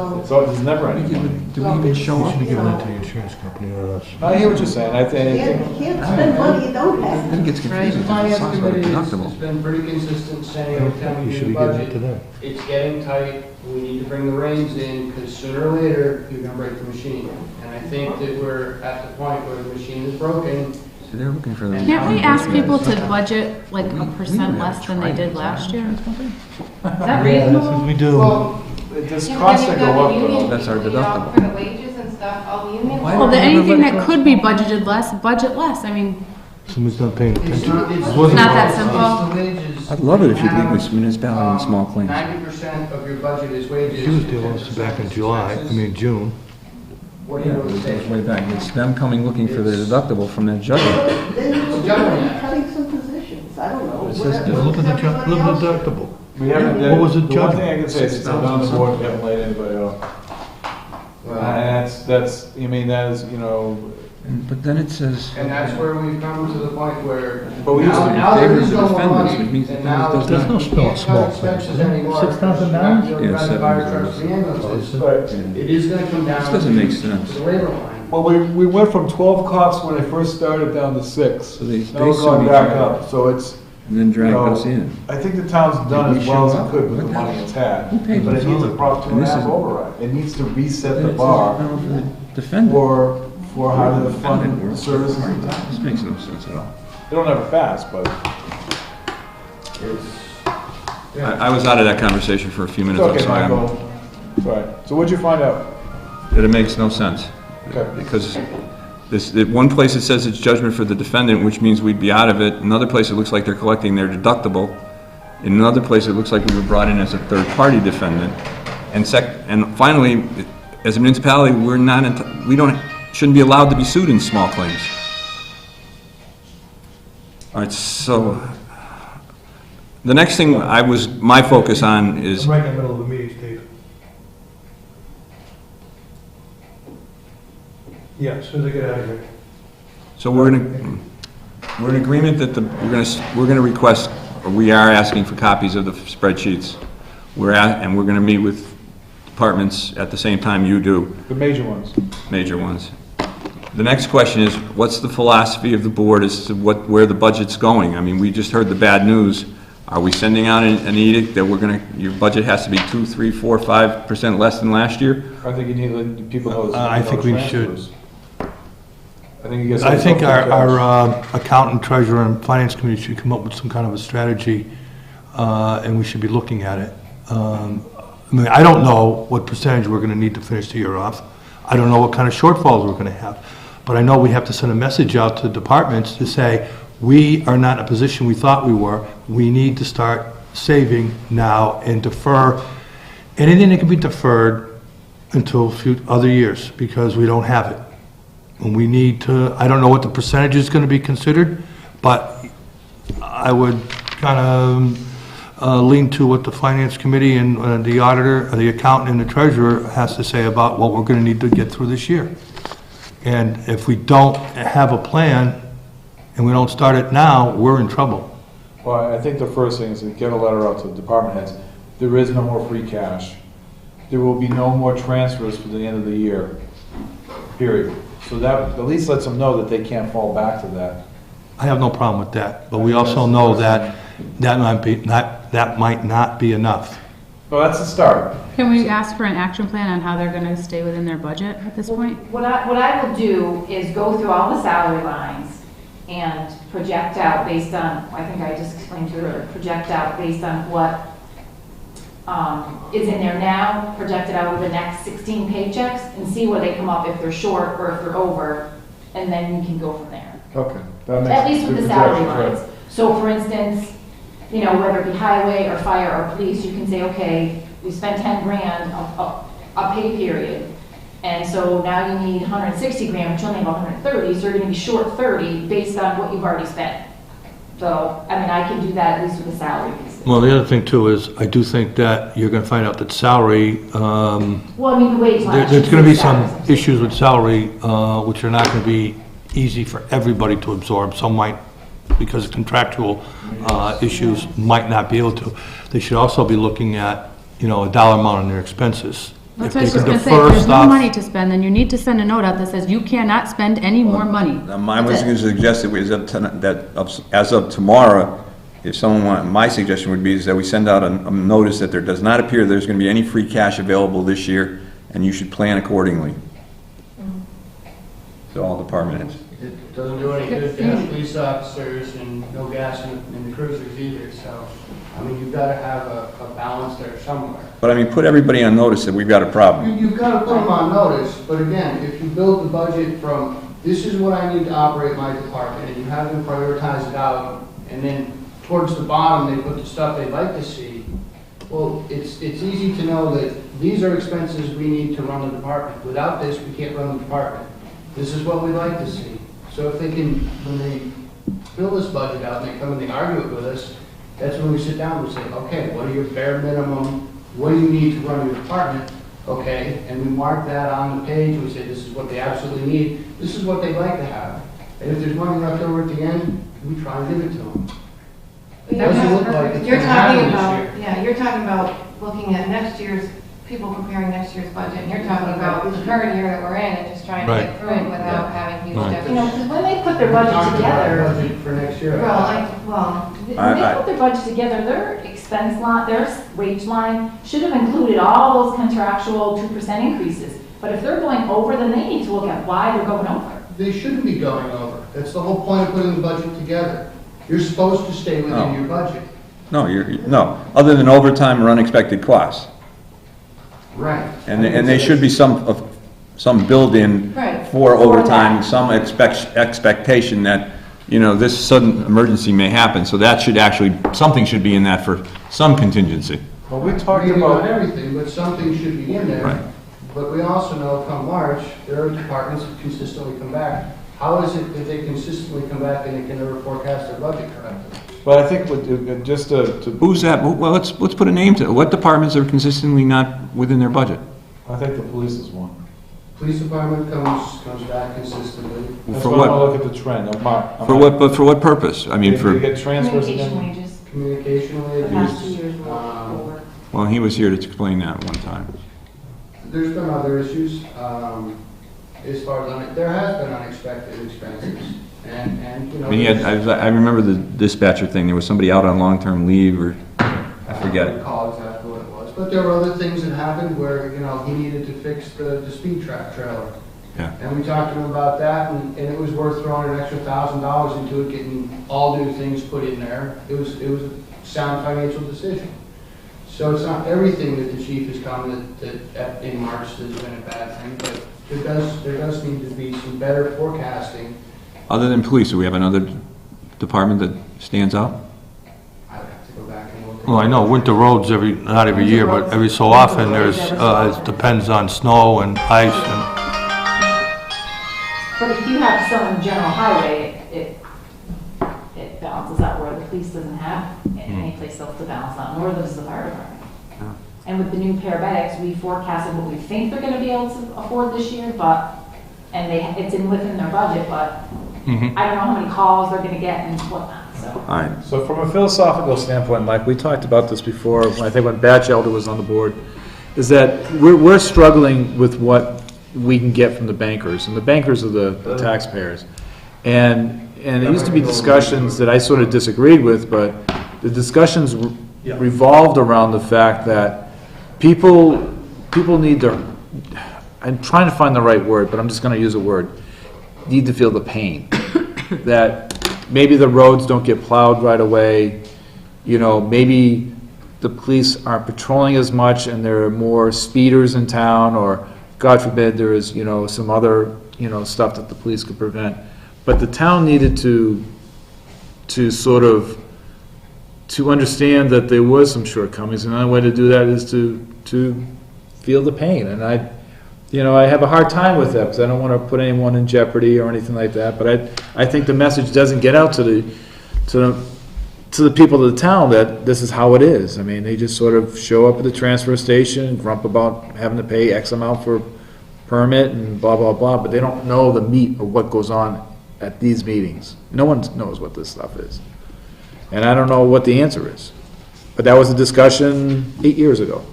never any money. Do we even show up? Give it to the insurance company or us. I hear what you're saying. I You think, can't spend money you don't have. Then it gets confusing. The finance It sounds like a committee has deductible. been pretty consistent saying every time we do the budget, it's getting tight, we need to bring the reins in, because sooner or later, you're gonna break the machine. And I think that we're at the point where the machine is broken. So they're looking for the. Can't we ask people to budget like a percent less than they did last year? Is that reasonable? We do. well, there's Yeah, costs but that then go you've got the up, union though. That's our people, you know, deductible. For the wages and stuff, all the unions. Well, then anything that could be budgeted less, budget less. I mean, Somebody's not paying It's attention. not, it's Wasn't- not that simple. It's the wages. I'd love it if you'd leave this municipality and small claims. 90% of your budget is wages. She was dealing with us back in July, June. What do you Yeah, know it the goes way back. It's them coming looking for their deductible from that judgment. Then you look at cutting some positions, I don't know. It says whatever Look at the, everybody look at the else- deductible. We haven't, What was the one judgment? thing I can say is it's on the board, we haven't laid anybody off. And that's, I mean, that is, you know, But then it says, And that's where we've come to the point where. But we used to be now there favored is the no more defendants, money, which means the and now defendants does not- There's no you can't small cut claims, expenses is there? anymore. $6,000? You're Yeah, not gonna buy the fire trucks, the $700. ambulances. but, It is gonna come down. This doesn't make sense. To the labor line. well, we went from 12 cops when I first started down to 6. So they Now we're sued going each back other. up, so it's, and then drag you know, us in. I think the town's done Did as we well as show it up? could with the What money happened? it's had. Who paid But it the needs a town? Prop And this 2.5 is- override. It needs to reset But the it says bar it's for the defendant. for how to fund Defendant the services. This makes no sense at all. It'll never pass, but I was out of that conversation for a few it's minutes. I'm okay, sorry. Michael. It's all right. So what'd you find out? That it makes no sense. Okay. Because at one place it says it's judgment for the defendant, which means we'd be out of it. Another place it looks like they're collecting their deductible. In another place it looks like we were brought in as a third-party defendant. And finally, as a municipality, shouldn't be allowed to be sued in small claims. All right, so the next thing my focus on is, I'm right in the middle of the meeting, Steve. Yeah, as soon as I get out of here. so we're in agreement that we're gonna request, or we are asking for copies of the spreadsheets. And we're gonna meet with departments at the same time you do, The major ones. major ones. The next question is, what's the philosophy of the board as to where the budget's going? I mean, we just heard the bad news. Are we sending out an edict that your budget has to be 2, 3, 4, 5% less than last year? I think you need to let people know. I think we transfers. I think you guys. I think our accountant, treasurer, and finance committee should come up with some kind of a strategy, and we should be looking at it. I mean, I don't know what percentage we're gonna need to finish the year off. I don't know what kind of shortfalls we're gonna have. But I know we have to send a message out to departments to say, we are not in a position we thought we were. We need to start saving now and defer anything that can be deferred until other years, because we don't have it. And we need to, I don't know what the percentage is gonna be considered, but I would kind of lean to what the finance committee and the auditor, the accountant and the treasurer has to say about what we're gonna need to get through this year. And if we don't have a plan and we don't start it now, we're in trouble. Well, I think the first thing is to get a letter out to the department heads. There is no more free cash. There will be no more transfers for the end of the year, period. So that at least lets them know that they can't fall back to that. I have no problem with that, but we also know that that might not be enough. Well, that's the start. Can we ask for an action plan on how they're gonna stay within their budget at this point? What I will do is go through all the salary lines and project out based on, I think I just explained to you earlier, project out based on what is in there now, project it out over the next 16 paychecks and see where they come up, if they're short or if they're over, and then we can go from there. Okay. That makes At least with good the salary projection, lines. So for instance, you know, whether it be highway or fire or police, you can say, okay, we spent 10 grand a pay period. And so now you need 160 grand, which you only have 130, so you're gonna be short 30 based on what you've already spent. So, I mean, I can do that at least with the salary piece. Well, the other thing too is, I do think that you're gonna find out that salary, Well, I mean, the wage line. there's gonna be some issues with salary, which are not gonna be easy for everybody to absorb. Some might, because of contractual issues, might not be able to. They should also be looking at, you know, a dollar amount on their expenses. That's If what I was they just can gonna say, defer if there's no stuff- money to spend, then you need to send a note out that says you cannot spend any more money. I was That's it. going to suggest that as of tomorrow, if someone want, my suggestion would be is that we send out a notice that there does not appear there's going to be any free cash available this year, and you should plan accordingly. To all department heads. It doesn't do any good to have police officers and no gas in the cruisers either, so, I mean, you've got to have a balance there somewhere. But I mean, put everybody on notice that we've got a problem. You've got to put them on notice, but again, if you build the budget from, this is what I need to operate my department, and you have them prioritize it out, and then towards the bottom, they put the stuff they'd like to see, well, it's easy to know that these are expenses we need to run the department. Without this, we can't run the department. This is what we'd like to see. So if they can, when they fill this budget out and they come and they argue it with us, that's when we sit down and we say, okay, what are your bare minimum, what do you need to run your department? Okay, and we mark that on the page, we say this is what they absolutely need, this is what they'd like to have. And if there's money left over at the end, we try and give it to them. It doesn't look like it's You're gonna happen talking this about, year. yeah, you're talking about looking at next year's, people preparing next year's budget, and you're talking about the current year that we're in and just trying to get through it without having huge Right. You know, deficits. because when they put their We're budget talking about our together, budget for next year. when they put their budget together, their expense line, their wage line should have included all those contractual 2% increases. But if they're going over, then they need to look at why they're going over. They shouldn't be going over. That's the whole point of putting the budget together. You're supposed to stay within No. your budget. No, no, other than overtime or unexpected costs. Right. And they should be some build-in Right. for For overtime, that. some expectation that, you know, this sudden emergency may happen, so that should actually, something should be in that for some contingency. Well, we talked Maybe not about, everything, but something should be in there. Right. But we also know come March, there are departments that consistently come back. How is it that they consistently come back and they can never forecast their budget correctly? but I think just to, Who's that? Well, let's put a name to it. What departments are consistently not within their budget? I think the police is one. Police department comes back consistently. That's For why I what? want to look at the trend. But for what purpose? I mean, They for, get transfers Communication again. wages, Communication the past 2 wages. years were over. well, he was here to explain that one time. There's been other issues, as far as, there has been unexpected expenses. And, you know. I mean, I remember the dispatcher thing, there was somebody out on long-term leave, or, I forget I don't it. recall exactly what it was, but there were other things that happened where, you know, he needed to fix the speed trap trailer. Yeah. And we talked to him about that, and it was worth throwing an extra $1,000 into it, getting all new things put in there. It was a sound financial decision. So it's not everything that the chief has come that in March that's been a bad thing, but there does need to be some better forecasting. Other than police, do we have another department that stands out? I would have to go back and look Well, I know winter roads not every year, but every so often there's, it depends on snow and ice and, But if you have some general highway, it balances out where the police doesn't have any place else to balance out, nor does the fire department. And with the new paramedics, we forecasted what we think they're gonna be able to afford this year, it's within their budget, but I don't know how many calls they're gonna get and whatnot, so. All right, So from a philosophical standpoint, Mike, we talked about this before, I think when Batchelder was on the board, is that we're struggling with what we can get from the bankers, and the bankers are the taxpayers. And it used to be discussions that I sort of disagreed with, but the discussions revolved around the fact that people need to, I'm trying to find the right word, but I'm just gonna use a word, need to feel the pain. That maybe the roads don't get plowed right away, maybe the police aren't patrolling as much and there are more speeders in town, or God forbid there is, some other, stuff that the police could prevent. But the town needed to sort of, to understand that there was some shortcomings, and the only way to do that is to feel the pain. And I have a hard time with that, because I don't want to put anyone in jeopardy or anything like that, but I think the message doesn't get out to the people of the town that this is how it is. I mean, they just sort of show up at the transfer station and grump about having to pay X amount for permit and blah, blah, blah, but they don't know the meat of what goes on at these meetings. No one knows what this stuff is. And I don't know what the answer is. But that was a discussion 8 years ago.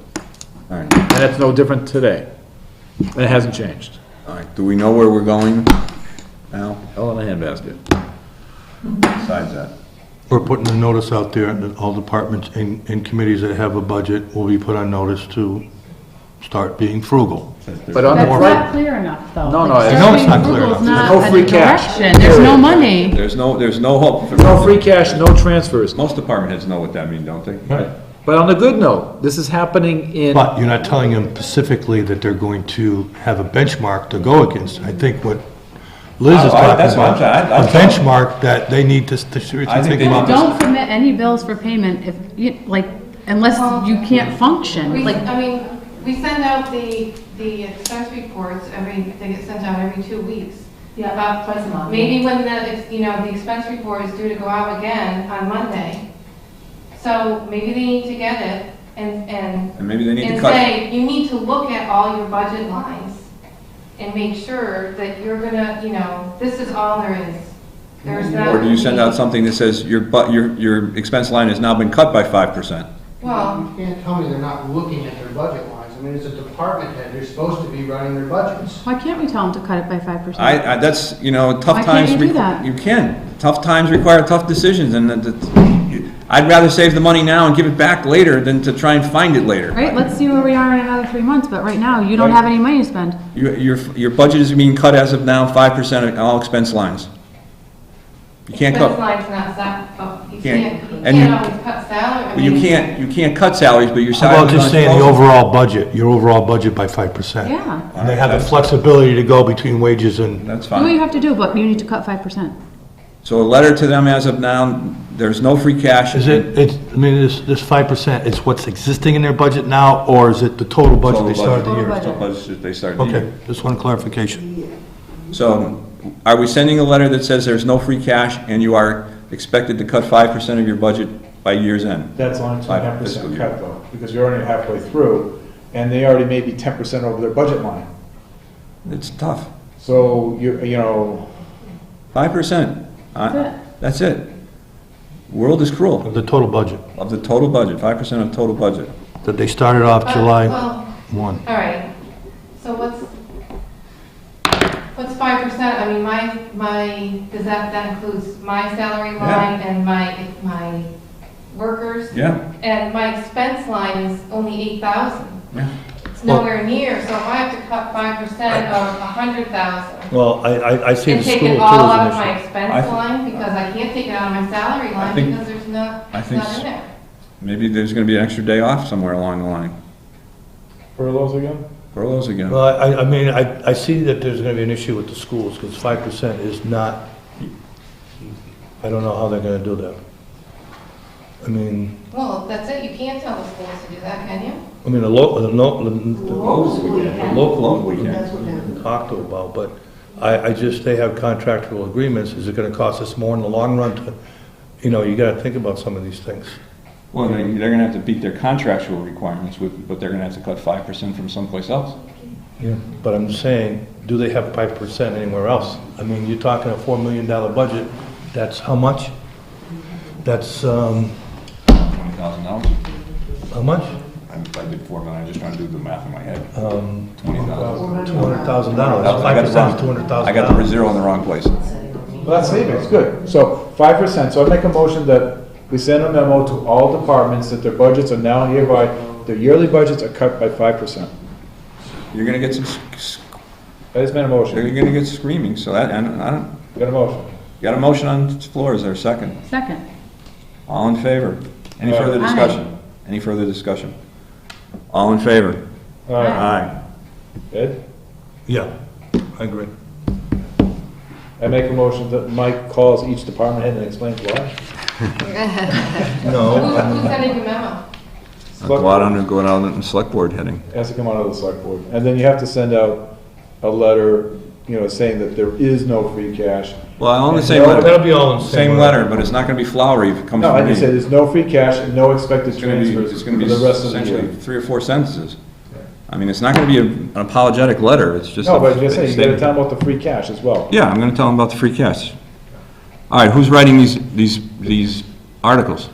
all right, And it's no different today. And it hasn't changed. all right. Do we know where we're going now, Hell in a handbasket. besides that? we're putting a notice out there that all departments and committees that have a budget will be put on notice to start being frugal. But on the That's right, not clear enough, though. No, no, Like, I know it's not starting clear frugal is enough. not There's no free a cash. direction. There's no money. There's no hope for. no free cash, no transfers. Most department heads know what that means, don't they? Right. But on the good note, this is happening in, But you're not telling them specifically that they're going to have a benchmark to go against. I think what Liz is talking That's what I'm about, saying. a benchmark that they need to seriously I think think they about. need Don't submit any bills for payment if, unless you can't function, We send out the expense reports they get sent out every 2 weeks. Yeah, about twice a month. Maybe when the expense report is due to go out again on Monday. So maybe they need to get it and maybe they need to and cut. say, you need to look at all your budget lines and make sure that you're gonna, this is all there is. There's not. Or do you send out something that says your expense line has now been cut by 5%? Well, You can't tell me they're not looking at their budget lines. I mean, as a department head, they're supposed to be running their budgets. why can't we tell them to cut it by 5%? That's, tough Why can't times. you do that? You can. Tough times require tough decisions, and I'd rather save the money now and give it back later than to try and find it later. Right, let's see where we are in another 3 months, but right now, you don't have any money to spend. Your budget is being cut as of now, 5% of all expense lines. You can't expense cut, line's not that, you Can't- can't and you- always cut salary. you can't cut salaries, but your How salary. about just saying the overall budget, your overall budget by 5%? Yeah, And they have the flexibility to go between wages and, That's do what you fine. have to do, but you need to cut 5%. So a letter to them as of now, there's no free cash. this 5%, it's what's existing in their budget now, or is it the total budget they started the Total year? budget. Total budget they started the year. Okay, just one clarification. So are we sending a letter that says there's no free cash and you are expected to cut 5% of your budget by year's end? that's only Fiscal 2.5% year. cut though, because you're already halfway through, and they already may be 10% over their budget line. It's tough. So, 5%. That's it. That's it. World is cruel. Of the total budget, Of the total budget, 5% of total budget. that they started off July Well, 1. all right, so what's 5%? I mean, does that includes my salary line and my workers? Yeah, And my expense line is only 8,000. yeah. It's nowhere near, so if I have to cut 5% of 100,000 Well, I see the and school take too it all out as of my an issue. expense line, because I can't take it out of my salary line think- because there's not, I it's think not in there. Maybe there's gonna be an extra day off somewhere along the line. furloughs again? Furloughs again. Well, I see that there's gonna be an issue with the schools, because 5% is not, I don't know how they're gonna do that. I mean, Well, that's it, you can't tell the schools to do that, can you? I mean, the local we can. That's what happened. we talked about, but I just, they have contractual agreements. Is it gonna cost us more in the long run to, you gotta think about some of these things. Well, they're gonna have to beat their contractual requirements, but they're gonna have to cut 5% from someplace else. Yeah. But I'm saying, do they have 5% anywhere else? I mean, you're talking a $4 million budget, that's how much? That's, $20,000. how much? I did 4 million, I'm just trying to do the math in my head. $200,000. $20,000. 5% is $200,000. I got the zero in the wrong place. Well, that's savings, good. So 5%, so I make a motion that we send a memo to all departments that their budgets are now hereby, their yearly budgets are cut by 5%. You're gonna get some, I just made a you're motion. gonna get screaming, so that, and I don't, Got a motion? got a motion on the floor, is there a second? Second. All in favor? Any Aye. further Aye. discussion? Any further discussion? All in favor? All right, Aye. Ed? Yeah, I agree. I make a motion that Mike calls each department head and explains why. No, Who's sending the memo? Go out on the select board heading. Has to come out of the select board. And then you have to send out a letter, saying that there is no free cash. Well, on the same that'll letter, be all in the same letter, but it's not gonna be flowery if it comes No, I from me. just say there's no free cash and no expected It's gonna be, transfers it's for gonna be the rest of the essentially year. 3 or 4 sentences. I mean, it's not gonna be an apologetic letter, it's just. No, a but just say, you gotta statement. tell them about the free cash as well. Yeah, I'm gonna tell them about the free cash. All right, who's writing these articles?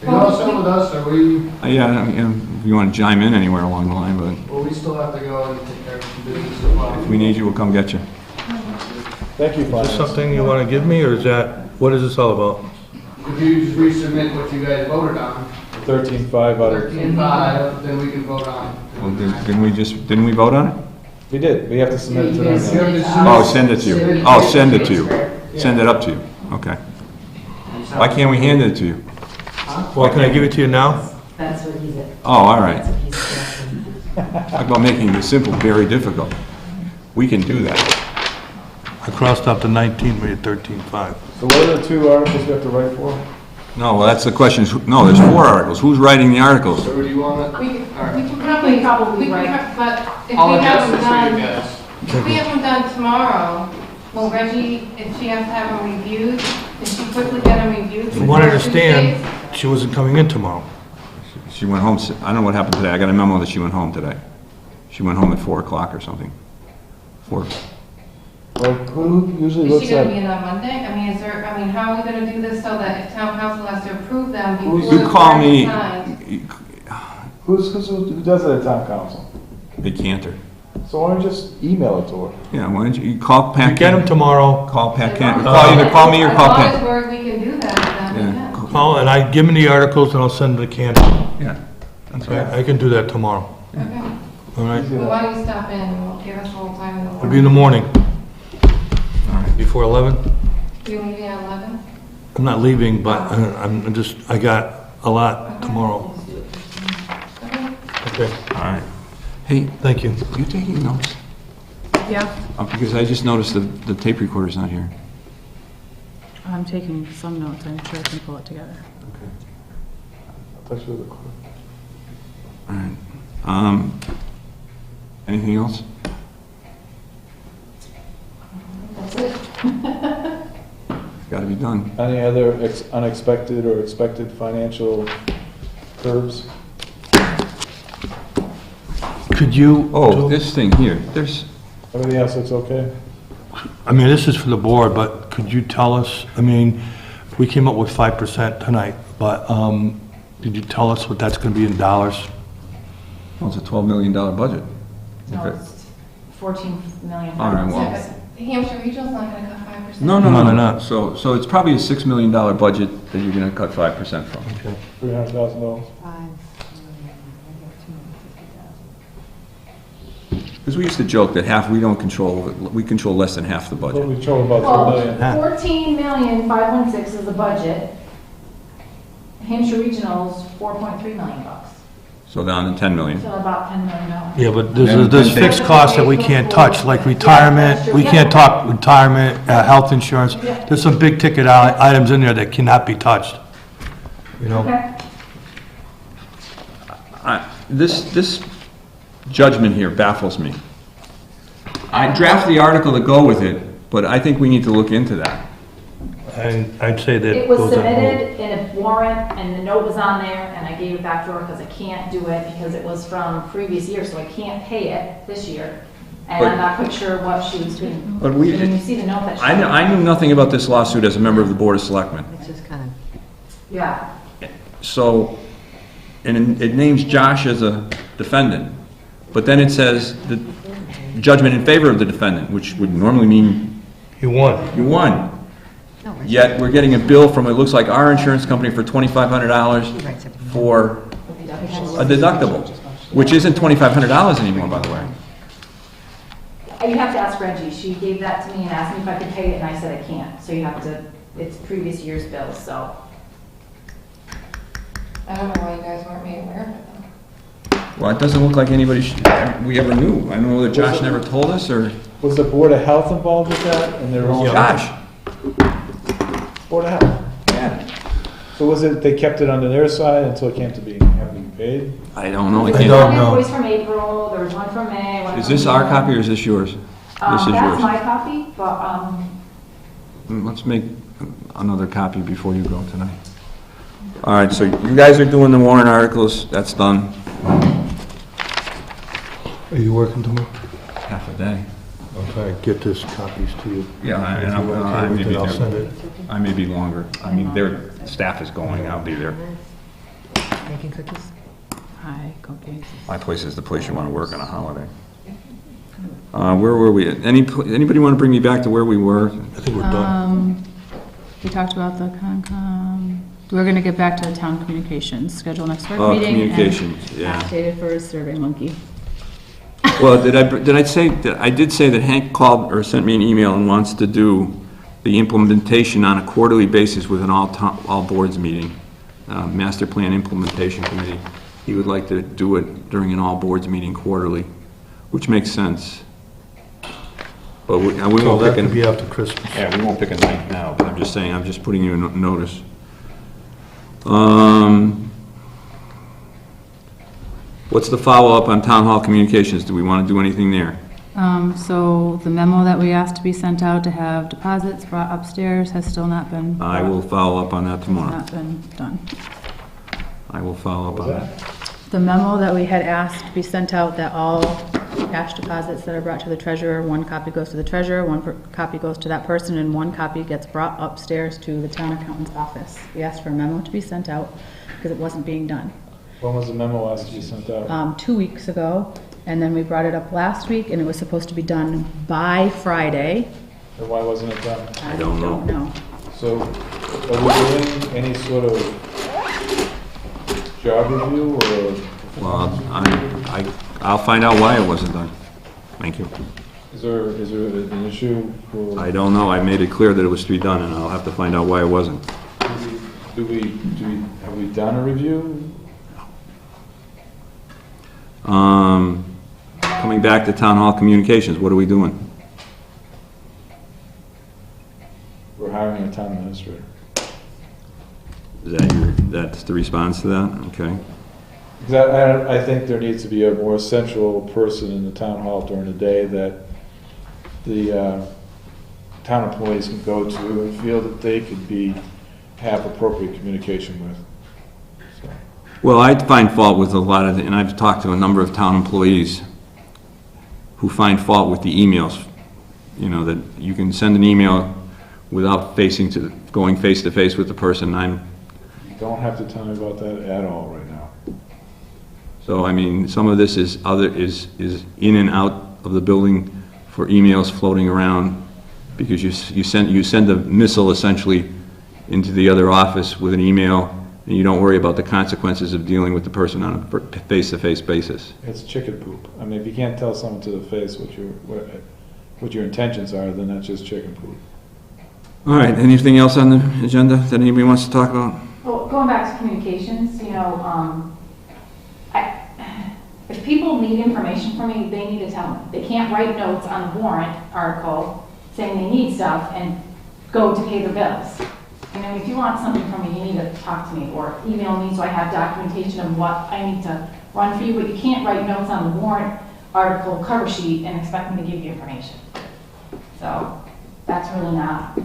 You know, some with us, are we, Yeah, if you wanna chime in anywhere along the line, but well, we still have to go and take care of some business as well. if we need you, we'll come get you. Thank you, is Finance. this something you want to give me, or is that, what is this all about? If you just resubmit what you guys voted on, 13.5 out of, 13.5, then we can vote on it. Well, didn't we vote on it? we did, we have to submit it to You have them. to Oh, submit- send it to you. Oh, send it to you. Send it up to you. Okay. Why can't we hand it to you? Well, can I give it to you now? That's what he's at. Oh, all right. That's what he's suggesting. Talk about making the simple very difficult. We can do that. I crossed out the 19, made it 13.5. So what are the 2 articles we have to write for? No, well, that's the question. No, there's 4 articles. Who's writing the articles? So do you want to? We can We probably we can write- but if I'll we adjust haven't this for you done, guys. if we haven't done tomorrow, will Reggie, if she has to have them reviewed, can she quickly get them reviewed? From what I before understand, Tuesdays? she wasn't coming in tomorrow. She went home, I don't know what happened today. I got a memo that she went home today. She went home at 4 o'clock or something. 4. Well, who usually Is looks she gonna be at, in on Monday? how are we gonna do this so that if town council has to approve them Who's- before You the call warrant is me, signed? who does it at town council? they canter. So why don't you just email it to her? Yeah, why don't you call Pat? You get them tomorrow, Call Pat Cantor. As Call me or call long Pat. as we can do that, then we Yeah. can. call, and I, give me the articles, and I'll send them to Candace. Yeah, that's Okay, right. I can do that tomorrow, Okay. all right? Well, why don't you stop in and we'll give us a little time in the It'll be in the morning. morning, All right. before 11. You leaving at 11? I'm not leaving, but I got a lot tomorrow. Okay. Okay, All right. Hey, thank you. you taking notes? Yeah, Because I just noticed the tape recorder's not here. I'm taking some notes. I'm sure I can pull it together. I thought you were the clerk. All right. Anything else? That's it. Got to be done. Any other unexpected or expected financial curves? Could you? Oh, this thing here, there's, Everything else looks okay? I mean, this is for the board, but could you tell us, I mean, we came up with 5% tonight, but did you tell us what that's going to be in dollars? well, it's a $12 million budget. No, Okay. it's 14 million. All right, well- Yeah, but Hampshire Regional's not gonna cut 5%. No, No, they're not. So it's probably a $6 million budget that you're going to cut 5% from. $300,000? Because we used to joke that we control less than half the What budget. we control about Well, 3 million. 14,516 is the budget. Hampshire Regional's $4.3 million bucks. So down to 10 million. So about $10 million. Yeah, but there's fixed costs that we can't touch, like retirement, we can't talk retirement, health insurance. There's some big ticket items in there that cannot be touched, you know? Okay. This judgment here baffles me. I draft the article to go with it, but I think we need to look into that. And I'd say that It was goes on hold. submitted in a warrant, and the note was on there, and I gave it back to her because I can't do it because it was from previous year, so I can't pay it this year. And But- I'm not quite sure what she was doing. But we- When you see the note that she... I knew nothing about this lawsuit as a member of the Board of Selectmen. It's just kind of, Yeah. So, and it names Josh as a defendant, but then it says the judgment in favor of the defendant, which would normally mean You won. you won. no, right. Yet we're getting a bill from, it looks like our insurance company for $2,500 for a deductible, which isn't $2,500 anymore, by the way. You have to ask Reggie. She gave that to me and asked me if I could pay it, and I said I can't. So you have to, it's previous year's bill, so. I don't know why you guys weren't made aware of it though. Well, it doesn't look like anybody, we ever knew. I don't know whether Josh never told us, or Was the Board of Health involved with that? And their own Josh. Board of Health? Yeah. So was it, they kept it under their side until it came to having paid? I don't know. I I can't. don't One know. invoice from April, there was one from May, one Is from this our June. copy or is this yours? This is That's yours. my copy, but, Let's make another copy before you go tonight. All right, so you guys are doing the warrant articles, that's done. Are you working tomorrow? Half a day. I'll try to get this copies to you. Yeah, If you want I may to, be I'll send there. it. I may be longer. I mean, their staff is going, I'll be there. Making cookies? Hi, cookies. My place is the place you want to work on a holiday. Where were we? Anybody want to bring me back to where we were? I think we're done. We talked about the Concom. We're going to get back to the town communications, schedule next work Oh, meeting. communications, yeah. Updated for a survey monkey. Well, did I say, that I did say that Hank called or sent me an email and wants to do the implementation on a quarterly basis with an all boards meeting, Master Plan Implementation Committee. He would like to do it during an all boards meeting quarterly, which makes sense. But we So won't that pick could be a, after Christmas. yeah, we won't pick a night now, but I'm just saying, I'm just putting you in notice. What's the follow-up on town hall communications? Do we want to do anything there? So the memo that we asked to be sent out to have deposits brought upstairs has still not been. I will follow up on that tomorrow. Not been done. I will follow up on that. The memo that we had asked to be sent out, that all cash deposits that are brought to the treasurer, one copy goes to the treasurer, copy goes to that person, and one copy gets brought upstairs to the town accountant's office. We asked for a memo to be sent out because it wasn't being done. When was the memo last to be sent out? 2 weeks ago, and then we brought it up last week, and it was supposed to be done by Friday. Or why wasn't it done? I don't know. So, are we doing any sort of job review or? Well, I'll find out why it wasn't done. Thank you. Is there an issue for? I don't know. I made it clear that it was to be done, and I'll have to find out why it wasn't. Have we done a review? Coming back to town hall communications, what are we doing? We're hiring a town administrator. Is that that's the response to that? Okay. Because I think there needs to be a more central person in the town hall during the day that the town employees can go to and feel that they could have appropriate communication with. So, Well, I find fault with a lot of, and I've talked to a number of town employees who find fault with the emails. You know, that you can send an email without going face to face with the person. you don't have to tell me about that at all right now. So, I mean, some of this is in and out of the building for emails floating around, because you send a missile essentially into the other office with an email, and you don't worry about the consequences of dealing with the person on a face-to-face basis. It's chicken poop. I mean, if you can't tell someone to the face what your intentions are, then that's just chicken poop. All right, anything else on the agenda that anybody wants to talk about? Well, going back to communications, you know, if people need information from me, they need to tell me. They can't write notes on a warrant article saying they need stuff and go to pay their bills. You know, if you want something from me, you need to talk to me or email me so I have documentation of what I need to run for you, but you can't write notes on the warrant article cover sheet and expect me to give you information. So that's really not,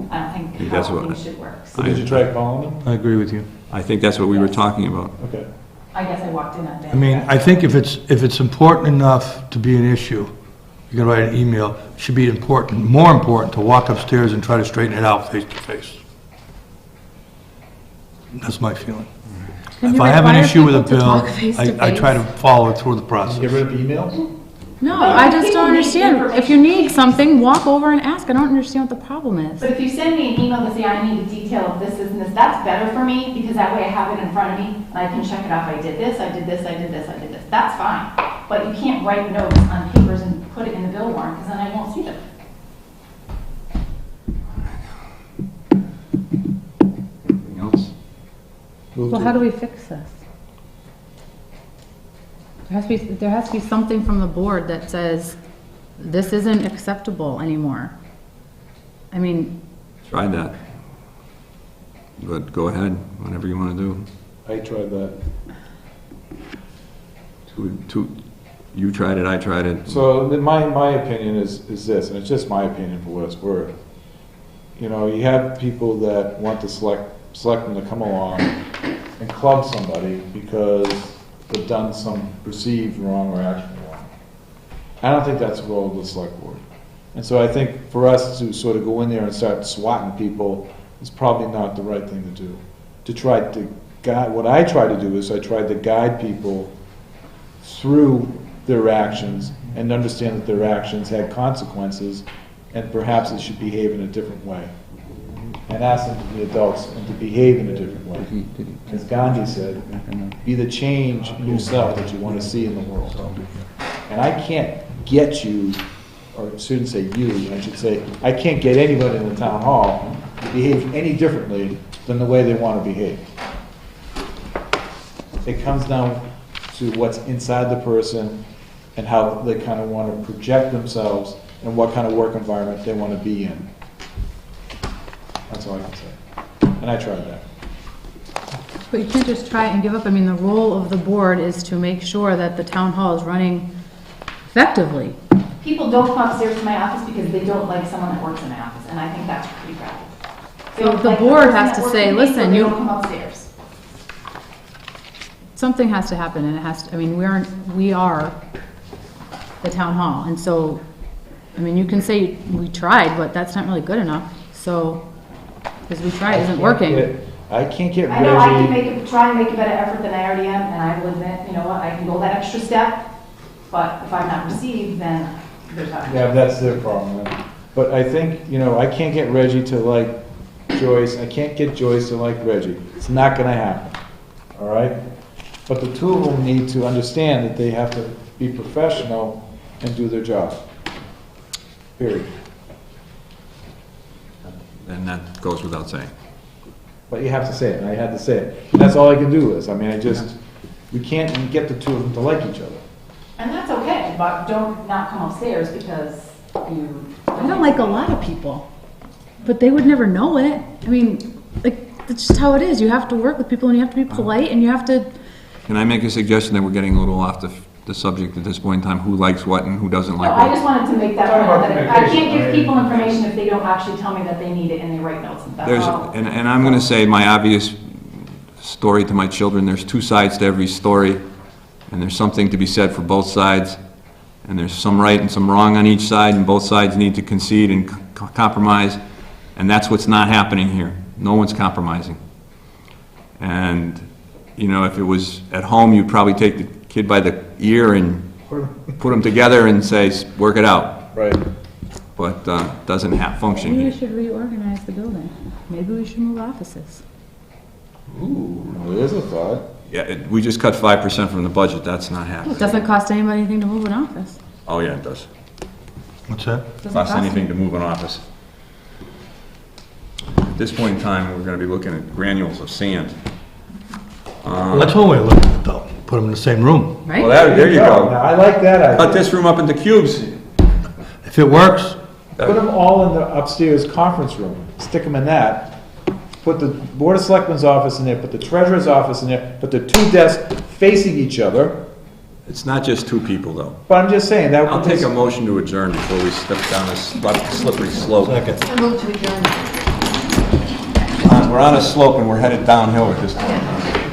I don't think That's how what- things should work. So did you try calling them? I agree with you. I think that's what we were talking about. Okay. I guess I walked in that day. I mean, I think if it's important enough to be an issue, you can write an email. It should be more important to walk upstairs and try to straighten it out face to face. That's my feeling. Can If you I have an require issue with a people to bill, talk face to I try to face? follow it through the Get process. rid of emails? No, But I just people don't need understand. information. If you need something, walk over and ask. I don't understand what the problem is. But if you send me an email to say I need a detail of this, and this, that's better for me, because that way I have it in front of me, and I can check it off, I did this, I did this, I did this, I did this, that's fine. But you can't write notes on papers and put it in the bill warrant, because then I won't see them. Anything else? Well, how do we fix this? There has to be something from the board that says, this isn't acceptable anymore. I mean, Tried that. But go ahead, whatever you want to do. I tried that. You tried it, I tried it. So my opinion is this, and it's just my opinion for what it's worth. You know, you have people that want the selectmen to come along and club somebody because they've done some perceived wrong or actual wrong. I don't think that's the role of the select board. And so I think for us to sort of go in there and start swatting people is probably not the right thing to do. To try to guide, what I try to do is I try to guide people through their actions and understand that their actions had consequences and perhaps they should behave in a different way. And ask them to be adults and to behave in a different way. As Gandhi said, be the change in yourself that you want to see in the world. And I can't get you, or I shouldn't say you, I should say, I can't get anybody in the town hall to behave any differently than the way they want to behave. It comes down to what's inside the person and how they kind of want to project themselves and what kind of work environment they want to be in. That's all I can say. And I tried that. but you can't just try it and give up. I mean, the role of the board is to make sure that the town hall is running effectively. People don't come upstairs to my office because they don't like someone that works in my office, and I think that's pretty crappy. They So don't the like board person has that to works say, with me, so listen, they you- don't come upstairs. Something has to happen, and it has to, I mean, we are the town hall, and so, I mean, you can say we tried, but that's not really good enough, so, because we tried isn't working. I can't get I know I can Reggie, try and make a better effort than I already am, and I will admit, you know what, I can go that extra step, but if I'm not received, then there's not. yeah, that's their problem. Then. But I think, you know, I can't get Reggie to like Joyce, I can't get Joyce to like Reggie. It's not gonna happen, all right? But the two of them need to understand that they have to be professional and do their job. Period. And that goes without saying. But you have to say it, and I had to say it. And that's all I can do is, I mean, we can't get the two of them to like each other. And that's okay, but don't not come upstairs because you. I don't like a lot of people, but they would never know it. I mean, like, that's just how it is. You have to work with people, and you have to be polite, and you have to, Can I make a suggestion that we're getting a little off the subject at this point in time? Who likes what and who doesn't like I what? just wanted to make that Talking point, about that I can't communication, give right? people information if they don't actually tell me that they need it and they write notes. That's There's, all. and I'm gonna say my obvious story to my children, there's two sides to every story, and there's something to be said for both sides, and there's some right and some wrong on each side, and both sides need to concede and compromise, and that's what's not happening here. No one's compromising. And, you know, if it was at home, you'd probably take the kid by the ear and put them together and say, work it out. Right. But doesn't function maybe we here. should reorganize the building. Maybe we should move offices. Ooh, there's a thought. Yeah, we just cut 5% from the budget, that's not It happening. doesn't cost anybody anything to move an office. Oh, yeah, it does. What's that? Doesn't Cost cost anything to move an office. At this point in time, we're gonna be looking at granules of sand. Well, that's one way of looking at it, though. Put them in the same room. Well, Right? there you Now, go. I like that Cut idea. this room up into cubes. If it works, Put them all in the upstairs conference room, stick them in that. Put the Board of Selectmen's office in there, put the treasurer's office in there, put the two desks facing each other. It's not just two people, though. But I'm just saying, that I'll would take a motion to adjourn before we step down this slippery slope. second. I move to adjourn. We're on a slope and we're headed downhill at this point.